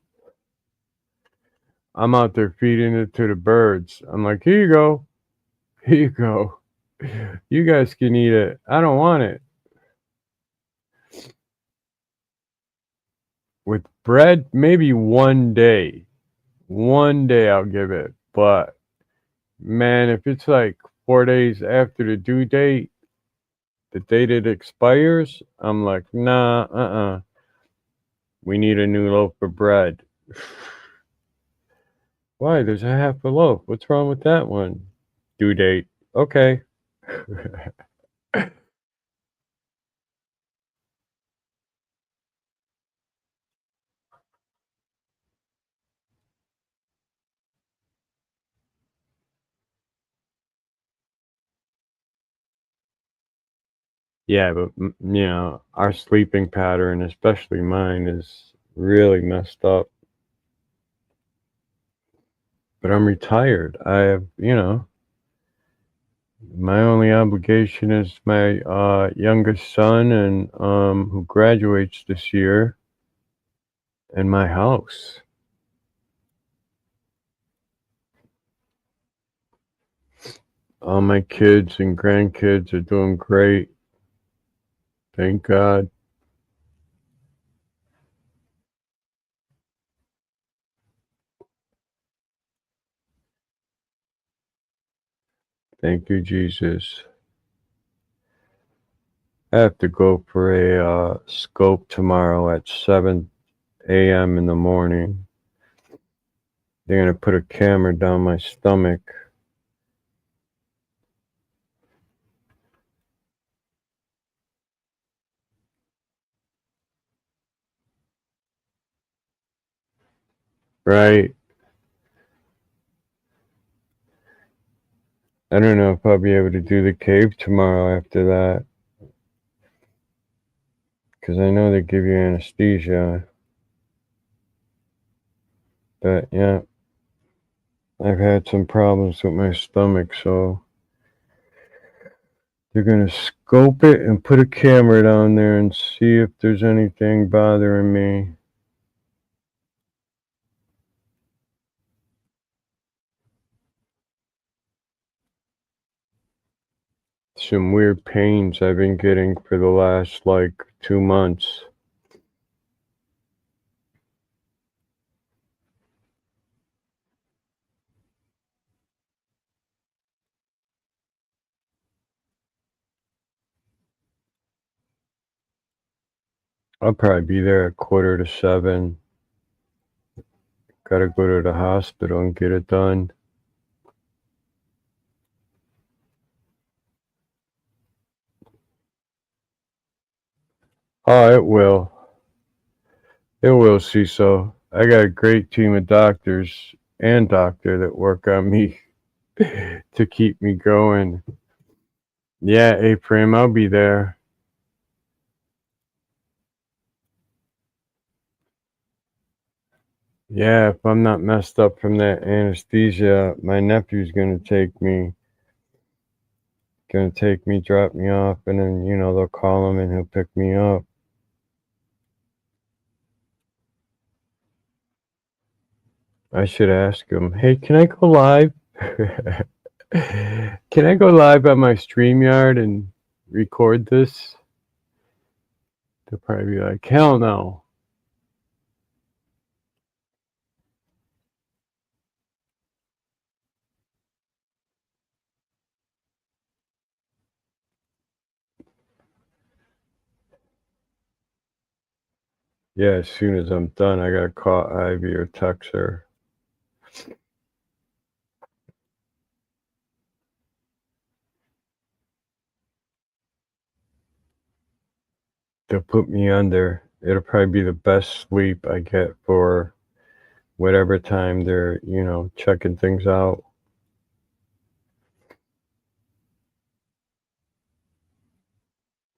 I'm out there feeding it to the birds. I'm like, here you go. Here you go. You guys can eat it. I don't want it. With bread, maybe one day. One day I'll give it. But man, if it's like 4 days after the due date, the date it expires, I'm like, nah, we need a new loaf of bread. Why? There's a half a loaf. What's wrong with that one? Due date. Okay. Yeah, but you know, our sleeping pattern, especially mine, is really messed up. But I'm retired. I have, you know, my only obligation is my youngest son, and who graduates this year, and my house. All my kids and grandkids are doing great. Thank God. Thank you, Jesus. I have to go for a scope tomorrow at 7 a.m. in the morning. They're going to put a camera down my stomach. Right. I don't know if I'll be able to do the cave tomorrow after that. Because I know they give you anesthesia. But yeah, I've had some problems with my stomach, so they're going to scope it and put a camera down there and see if there's anything bothering me. Some weird pains I've been getting for the last like 2 months. I'll probably be there at 6:45. Gotta go to the hospital and get it done. Oh, it will. It will, CISO. I got a great team of doctors and doctor that work on me to keep me going. Yeah, April, I'll be there. Yeah, if I'm not messed up from that anesthesia, my nephew's gonna take me, drop me off, and then, you know, they'll call him and he'll pick me up. I should ask him, hey, can I go live? Can I go live on my StreamYard and record this? They'll probably be like, hell no. Yeah, as soon as I'm done, I gotta call Ivy or text her. They'll put me under. It'll probably be the best sleep I get for whatever time they're, checking things out.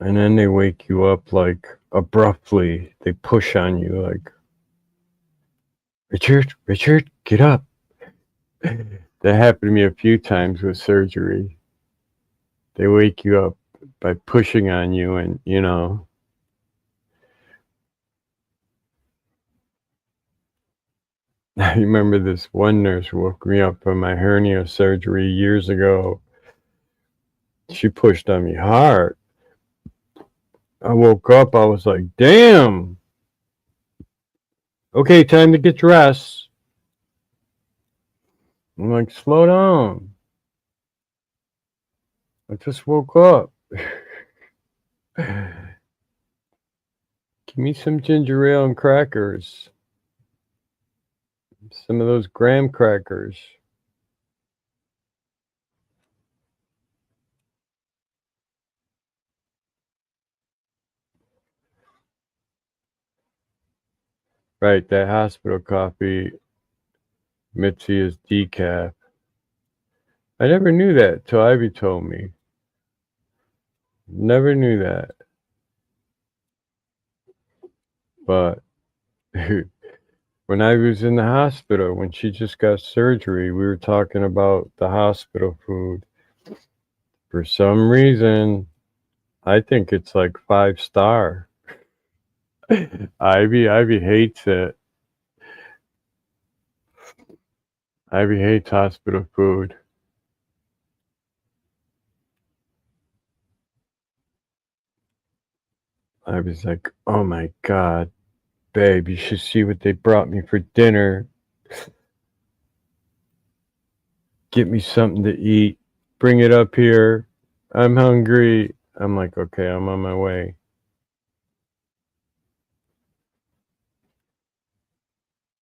And then they wake you up like abruptly. They push on you like, Richard, get up. That happened to me a few times with surgery. They wake you up by pushing on you, and I remember this one nurse woke me up from my hernia surgery years ago. She pushed on me hard. I woke up, I was like, damn. Okay, time to get dressed. I'm like, slow down. I just woke up. Give me some ginger ale and crackers. Some of those graham crackers. Right, that hospital coffee, Mitzi, is decaf. I never knew that till Ivy told me. Never knew that. But when I was in the hospital, when she just got surgery, we were talking about the hospital food. For some reason, I think it's like 5-star. Ivy hates it. Ivy hates hospital food. I was like, oh my God, babe, you should see what they brought me for dinner. Get me something to eat. Bring it up here. I'm hungry. I'm like, okay, I'm on my way.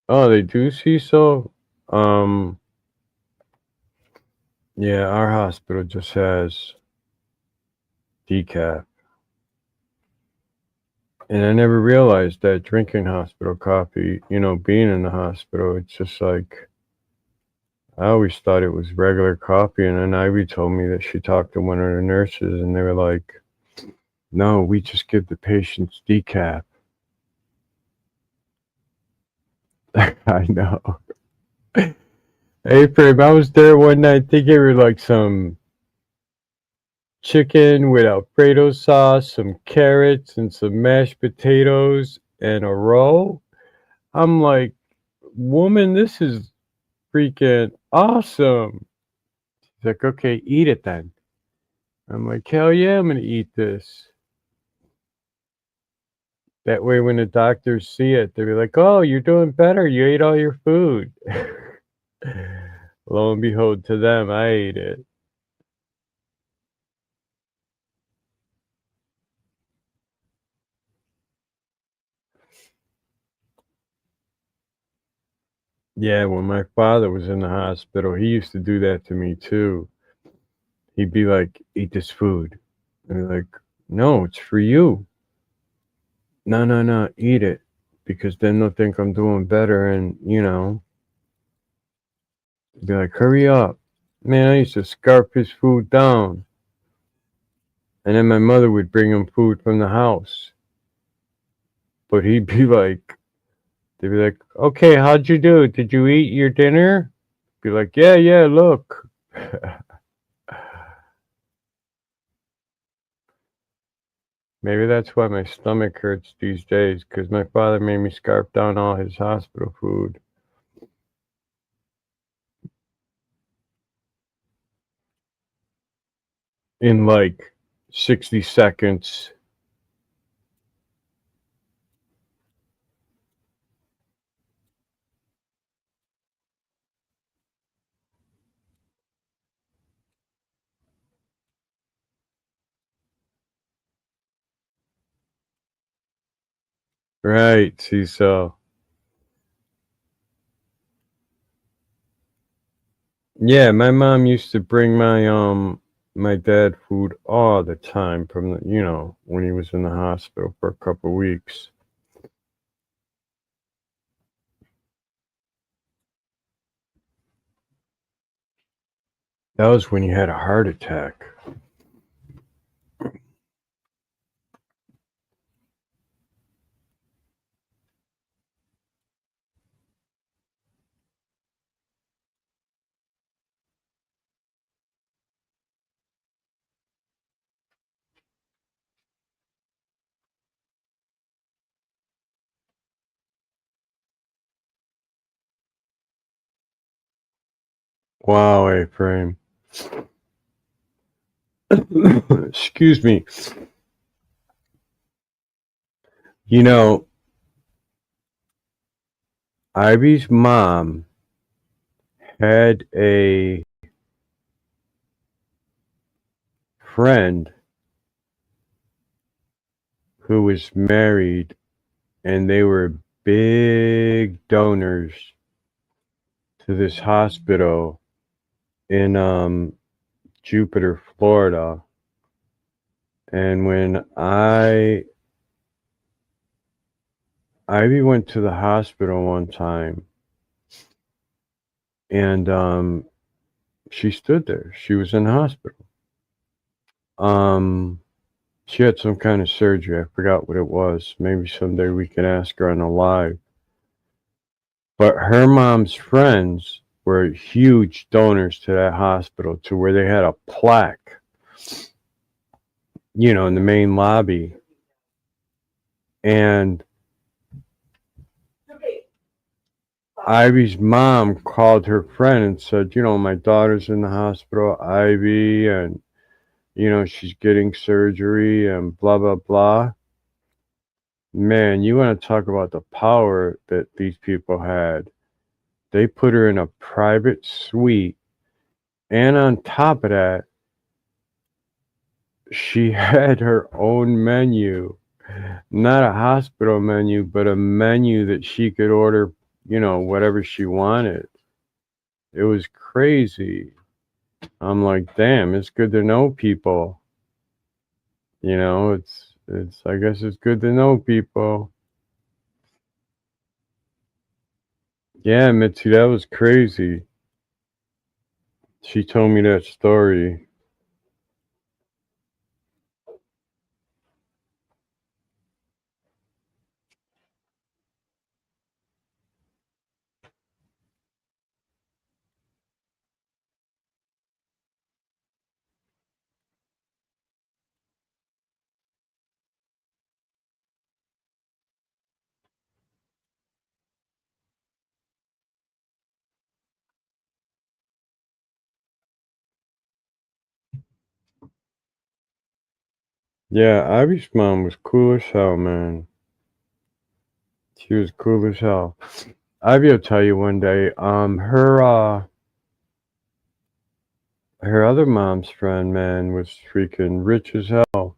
Oh, they do, Cecil? Yeah, our hospital just has decaf. And I never realized that drinking hospital coffee, being in the hospital, it's just like, I always thought it was regular coffee. And then Ivy told me that she talked to one of the nurses and they were like, no, we just give the patients decaf. I know. Hey, Frame, I was there one night. They gave her like some chicken with Alfredo sauce, some carrots, and some mashed potatoes, and a roll. I'm like, woman, this is freaking awesome. She's like, okay, eat it then. I'm like, hell yeah, I'm going to eat this. That way, when the doctors see it, they'll be like, oh, you're doing better. You ate all your food. Lo and behold, to them, I ate it. Yeah, when my father was in the hospital, he used to do that to me too. He'd be like, eat this food. And I'd be like, no, it's for you. No, eat it. Because then they'll think I'm doing better and, be like, hurry up. Man, I used to scarf his food down. And then my mother would bring him food from the house. But he'd be like, they'd be like, okay, how'd you do? Did you eat your dinner? Be like, yeah, look. Maybe that's why my stomach hurts these days, because my father made me scarf down all his hospital food. In like 60 seconds. Right, see, so. Yeah, my mom used to bring my dad food all the time from the, when he was in the hospital for a couple weeks. That was when you had a heart attack. Wow, A-Frame. Excuse me. You know, Ivy's mom had a friend who was married, and they were big donors to this hospital in Jupiter, Florida. And when Ivy went to the hospital one time, and she stood there. She was in the hospital. She had some kind of surgery. I forgot what it was. Maybe someday we can ask her on the live. But her mom's friends were huge donors to that hospital, to where they had a plaque, you know, in the main lobby. And Ivy's mom called her friend and said, you know, my daughter's in the hospital, Ivy, and, you know, she's getting surgery and blah, blah, blah. Man, you want to talk about the power that these people had. They put her in a private suite, and on top of that, she had her own menu. Not a hospital menu, but a menu that she could order, you know, whatever she wanted. It was crazy. I'm like, damn, it's good to know people. You know, I guess it's good to know people. Yeah, Mitzi, that was crazy. She told me that story. Yeah, Ivy's mom was cool as hell, man. She was cool as hell. Ivy will tell you one day, her other mom's friend, man, was freaking rich as hell.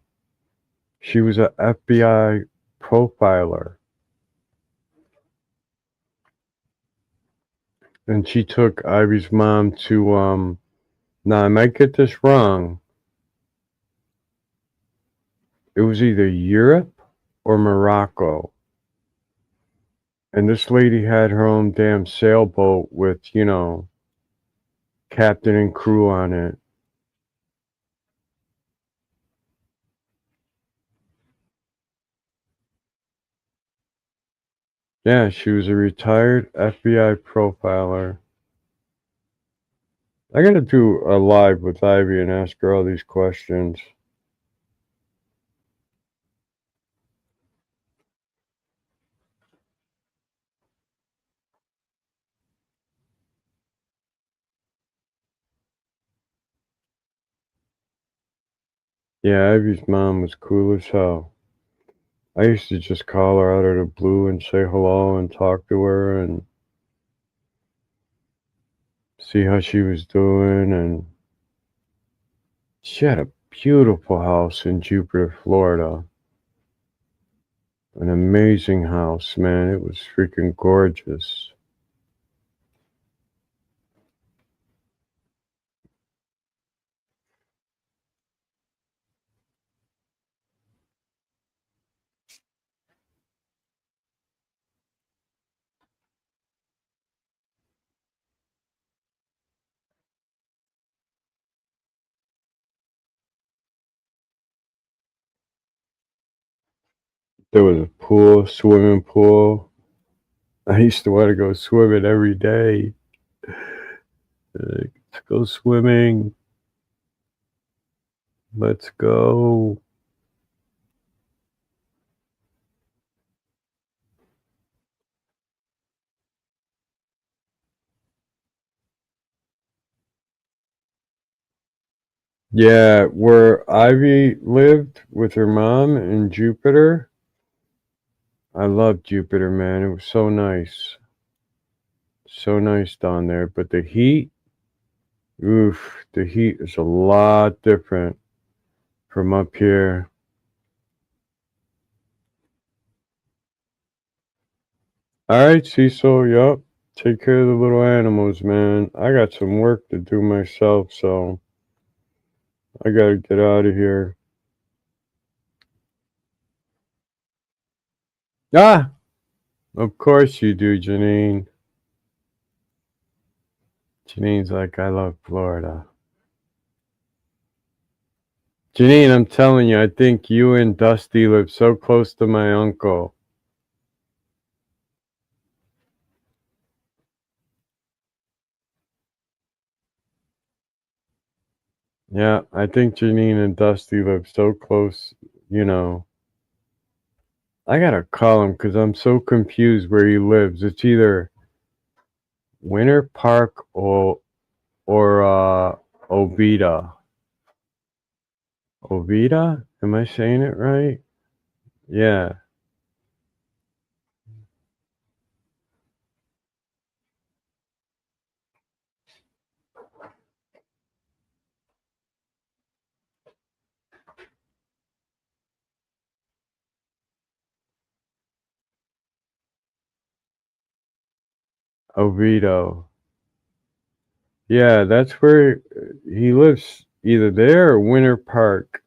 She was a FBI profiler. And she took Ivy's mom to, now I might get this wrong. It was either Europe or Morocco. And this lady had her own damn sailboat with, you know, captain and crew on it. Yeah, she was a retired FBI profiler. I gotta do a live with Ivy and ask her all these questions. Yeah, Ivy's mom was cool as hell. I used to just call her out of the blue and say hello and talk to her and see how she was doing. And she had a beautiful house in Jupiter, Florida. An amazing house, man. It was freaking gorgeous. There was a pool, swimming pool. I used to want to go swimming every day. Let's go swimming. Let's go. Yeah, where Ivy lived with her mom in Jupiter. I loved Jupiter, man. It was so nice. So nice down there. But the heat, oof, the heat is a lot different from up here. All right, Cecil, yup. Take care of the little animals, man. I got some work to do myself, so I gotta get out of here. Ah! Of course you do, Janine. Janine's like, I love Florida. Janine, I'm telling you, I think you and Dusty live so close to my uncle. Yeah, I think Janine and Dusty live so close, you know. I gotta call him because I'm so confused where he lives. It's either Winter Park or Oviedo. Oviedo? Am I saying it right? Yeah. Oviedo. Yeah, that's where he lives, either there or Winter Park.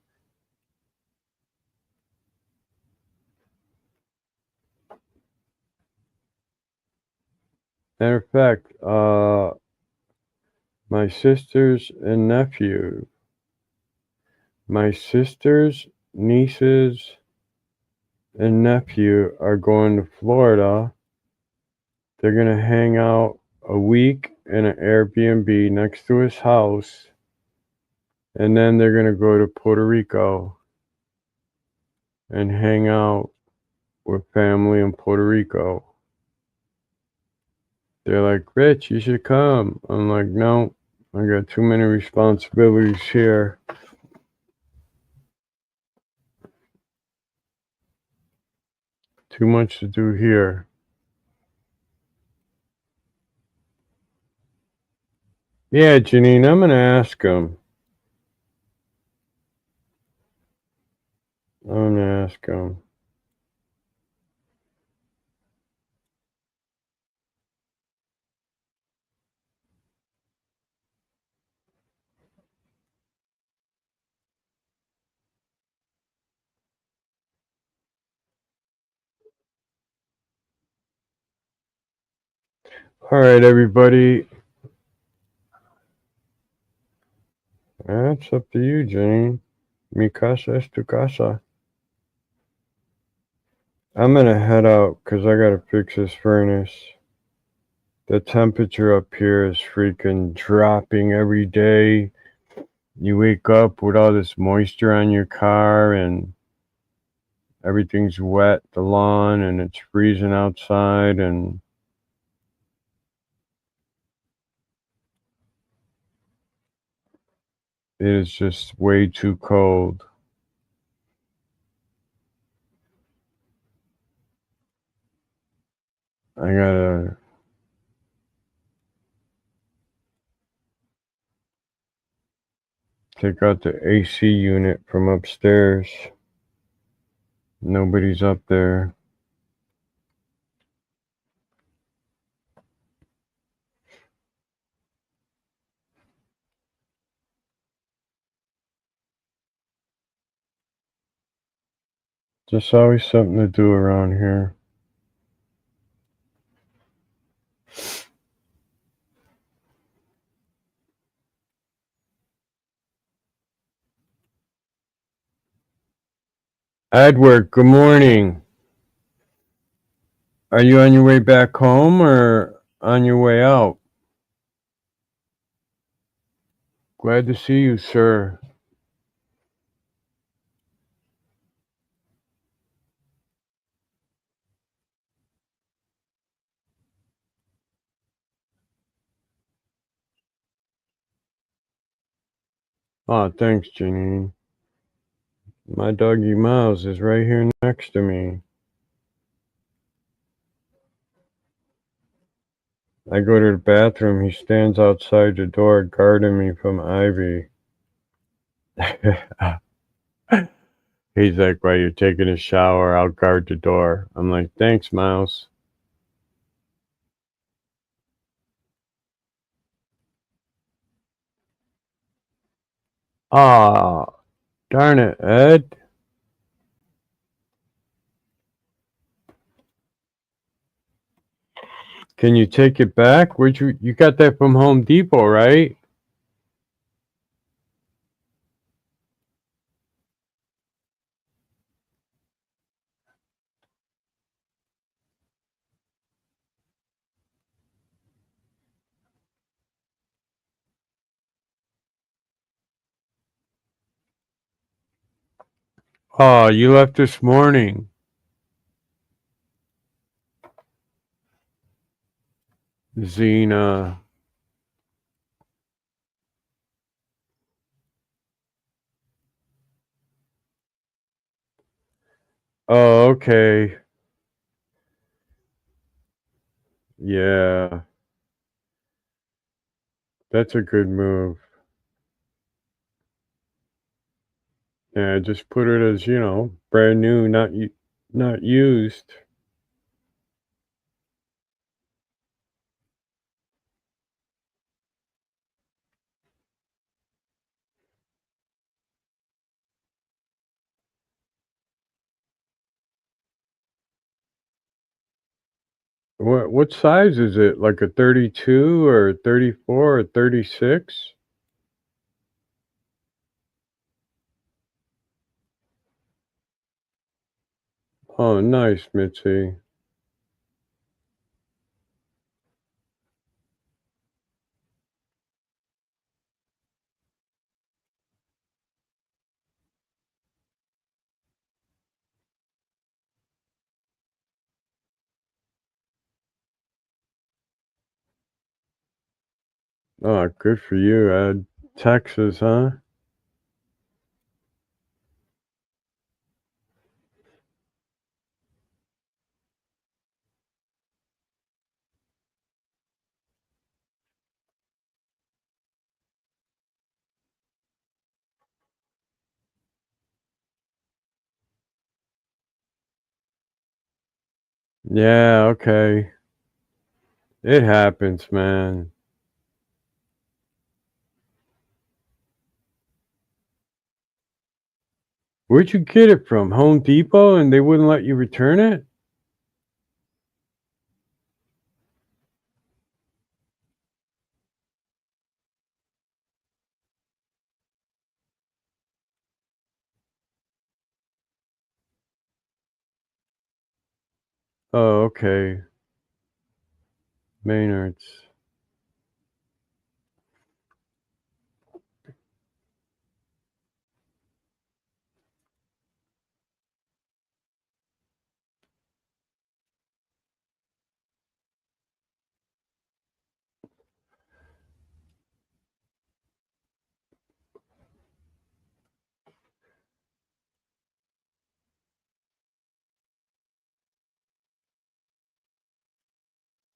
Matter of fact, my sisters and nephew, my sisters, nieces, and nephew are going to Florida. They're gonna hang out a week in an Airbnb next to his house, and then they're gonna go to Puerto Rico and hang out with family in Puerto Rico. They're like, Rich, you should come. I'm like, no, I got too many responsibilities here. Too much to do here. Yeah, Janine, I'm gonna ask him. I'm gonna ask him. All right, everybody. That's up to you, Janine. Mi casa es tu casa. I'm gonna head out because I gotta fix this furnace. The temperature up here is freaking dropping every day. You wake up with all this moisture on your car and everything's wet, the lawn, and it's freezing outside, and it is just way too cold. I gotta take out the AC unit from upstairs. Nobody's up there. Just always something to do around here. Edward, good morning. Are you on your way back home or on your way out? Glad to see you, sir. Oh, thanks, Janine. My doggy Miles is right here next to me. I go to the bathroom, he stands outside the door guarding me from Ivy. He's like, while you're taking a shower, I'll guard the door. I'm like, thanks, Miles. Ah, darn it, Ed. Can you take it back? Where'd you got that from Home Depot, right? Oh, you left this morning. Xena. Oh, okay. Yeah. That's a good move. Yeah, just put it as, brand new, not used. What size is it? Like a 32 or 34 or 36? Oh, nice, Mitzi. Oh, good for you, Ed. Texas, huh? Yeah, okay. It happens, man. Where'd you get it from? Home Depot and they wouldn't let you return it? Oh, okay. Maynard's.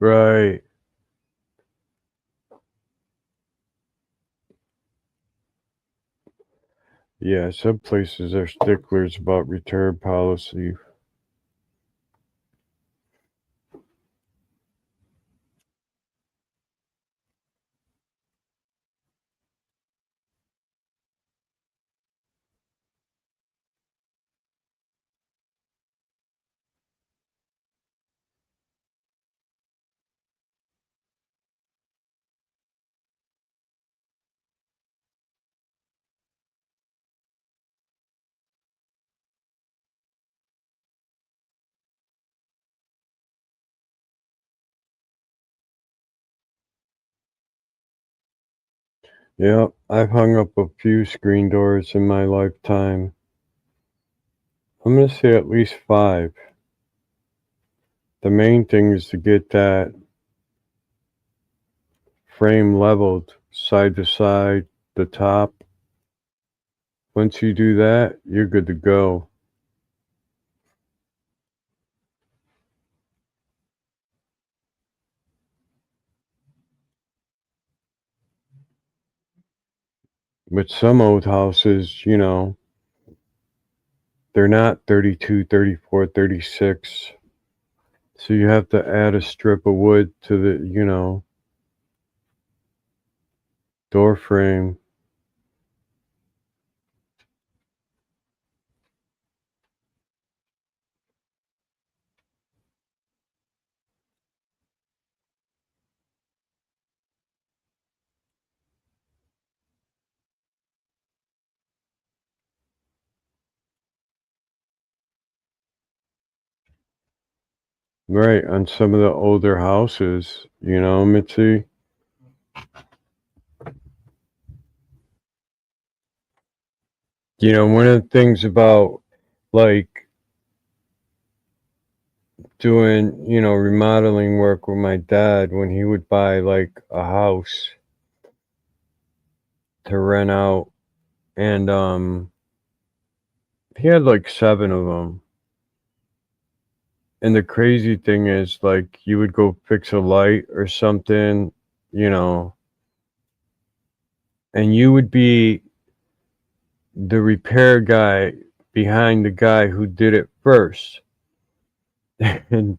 Right. Yeah, some places are sticklers about return policy. Yep, I've hung up a few screen doors in my lifetime. I'm gonna say at least 5. The main thing is to get that frame leveled side to side, the top. Once you do that, you're good to go. With some old houses, you know, they're not 32, 34, 36. So you have to add a strip of wood to the, you know, door frame. Right, on some of the older houses, you know, Mitzi. You know, one of the things about like doing, you know, remodeling work with my dad when he would buy like a house to rent out, and he had like 7 of them. And the crazy thing is, like, you would go fix a light or something, you know, and you would be the repair guy behind the guy who did it first. And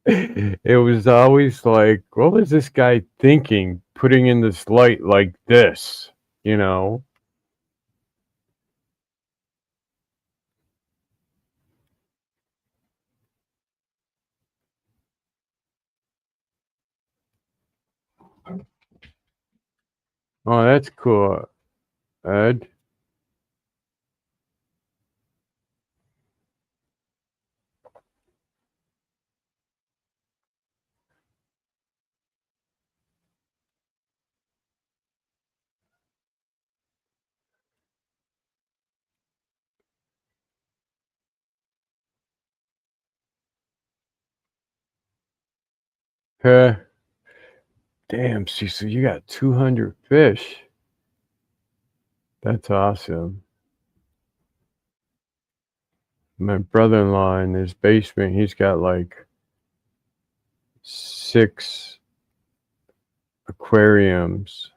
it was always like, what was this guy thinking putting in this light like this, you know? Oh, that's cool, Ed. Huh? Damn, Cecil, you got 200 fish. That's awesome. My brother-in-law in his basement, he's got like 6 aquariums.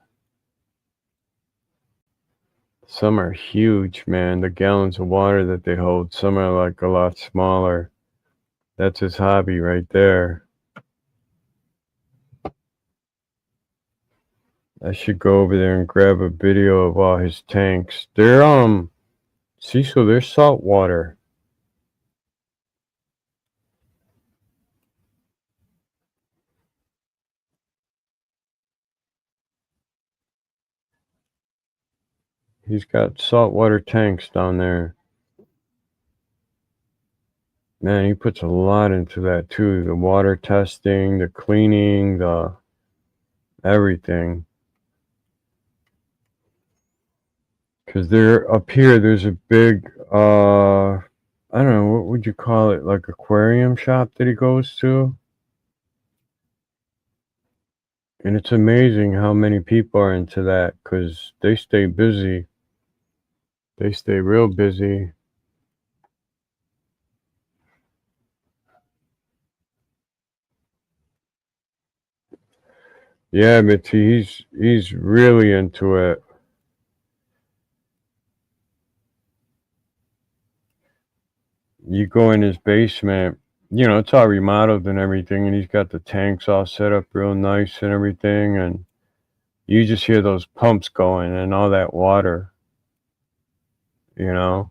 Some are huge, man. The gallons of water that they hold. Some are like a lot smaller. That's his hobby right there. I should go over there and grab a video of all his tanks. They're Cecil, they're salt water. He's got saltwater tanks down there. Man, he puts a lot into that too. The water testing, the cleaning, the everything. Because they're up here, there's a big, I don't know, what would you call it? Like aquarium shop that he goes to? And it's amazing how many people are into that because they stay busy. They stay real busy. Yeah, but he's really into it. You go in his basement, you know, it's all remodeled and everything, and he's got the tanks all set up real nice and everything, and you just hear those pumps going and all that water, you know.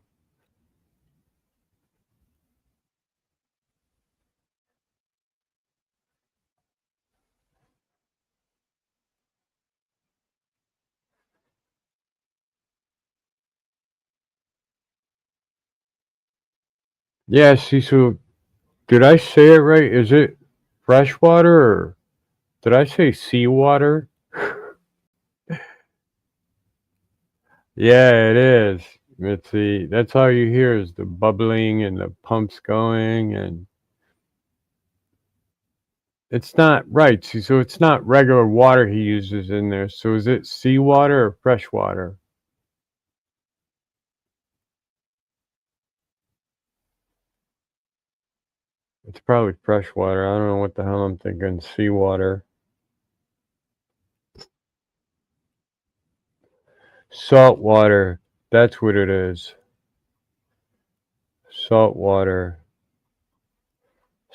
Yeah, see, so did I say it right? Is it freshwater or did I say seawater? Yeah, it is, Mitzi. That's all you hear is the bubbling and the pumps going, and it's not right. See, so it's not regular water he uses in there. So is it seawater or fresh water? It's probably fresh water. I don't know what the hell I'm thinking. Seawater. Salt water. That's what it is. Salt water.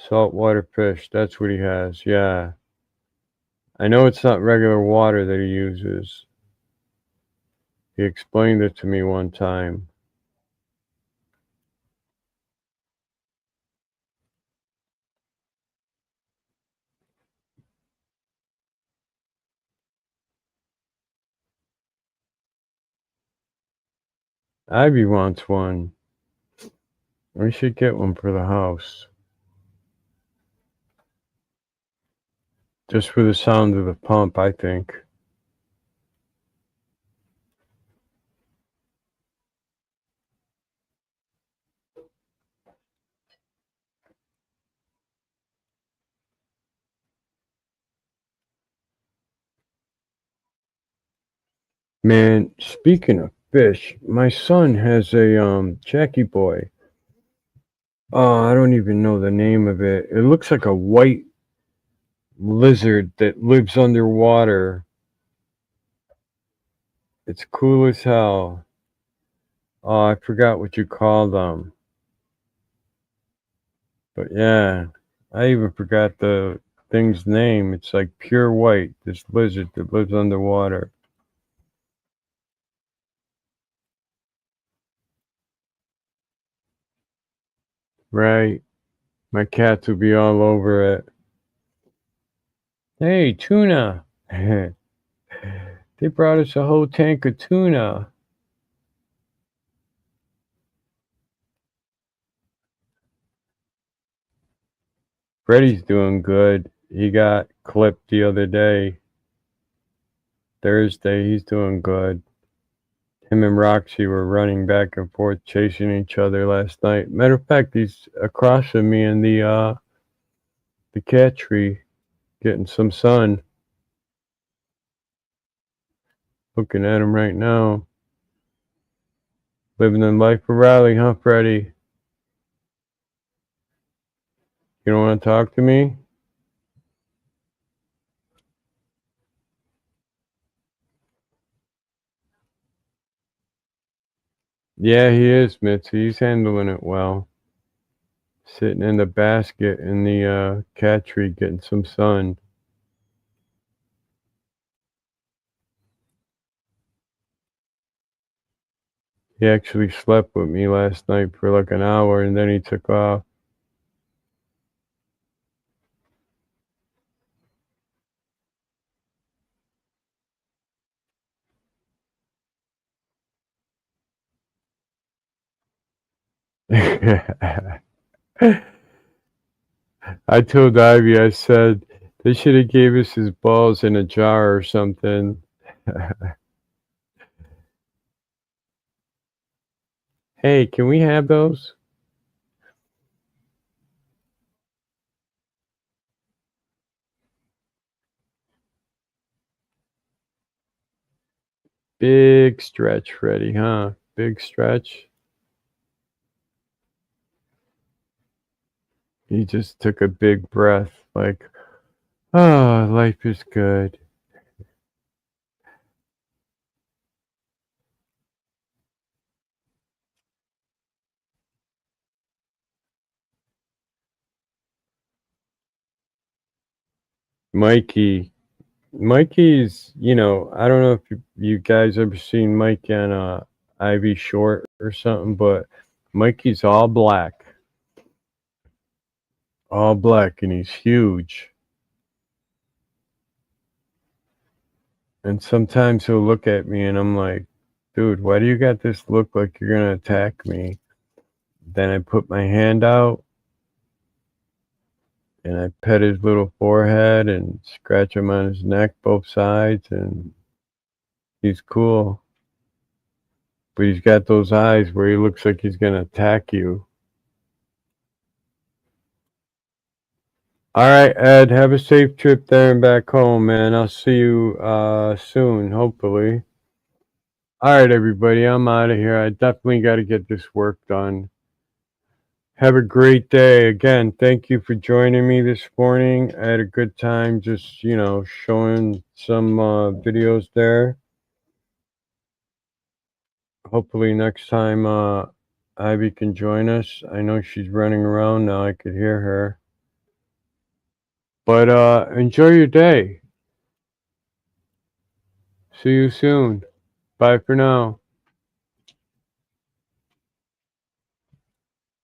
Saltwater fish. That's what he has. Yeah. I know it's not regular water that he uses. He explained it to me one time. Ivy wants one. We should get one for the house. Just for the sound of the pump, I think. Man, speaking of fish, my son has a Jackie boy. Oh, I don't even know the name of it. It looks like a white lizard that lives underwater. It's cool as hell. Oh, I forgot what you call them. But yeah, I even forgot the thing's name. It's like pure white, this lizard that lives underwater. Right. My cats will be all over it. Hey, tuna. They brought us a whole tank of tuna. Freddie's doing good. He got clipped the other day. Thursday, he's doing good. Him and Roxy were running back and forth, chasing each other last night. Matter of fact, he's across from me in the cat tree, getting some sun. Looking at him right now. Living the life of Riley, huh, Freddie? You don't want to talk to me? Yeah, he is, Mitzi. He's handling it well. Sitting in the basket in the cat tree getting some sun. He actually slept with me last night for like an hour and then he took off. I told Ivy, I said, they should have gave us his balls in a jar or something. Hey, can we have those? Big stretch, Freddie, huh? Big stretch. He just took a big breath, like, oh, life is good. Mikey's, you know, I don't know if you guys ever seen Mikey on Ivy Short or something, but Mikey's all black. All black, and he's huge. And sometimes he'll look at me and I'm like, dude, why do you got this look like you're gonna attack me? Then I put my hand out and I pet his little forehead and scratch him on his neck both sides, and he's cool. But he's got those eyes where he looks like he's gonna attack you. All right, Ed, have a safe trip there and back home, man. I'll see you soon, hopefully. All right, everybody, I'm out of here. I definitely got to get this work done. Have a great day. Again, thank you for joining me this morning. I had a good time just, you know, showing some videos there. Hopefully next time Ivy can join us. I know she's running around now. I could hear her. But enjoy your day. See you soon. Bye for now.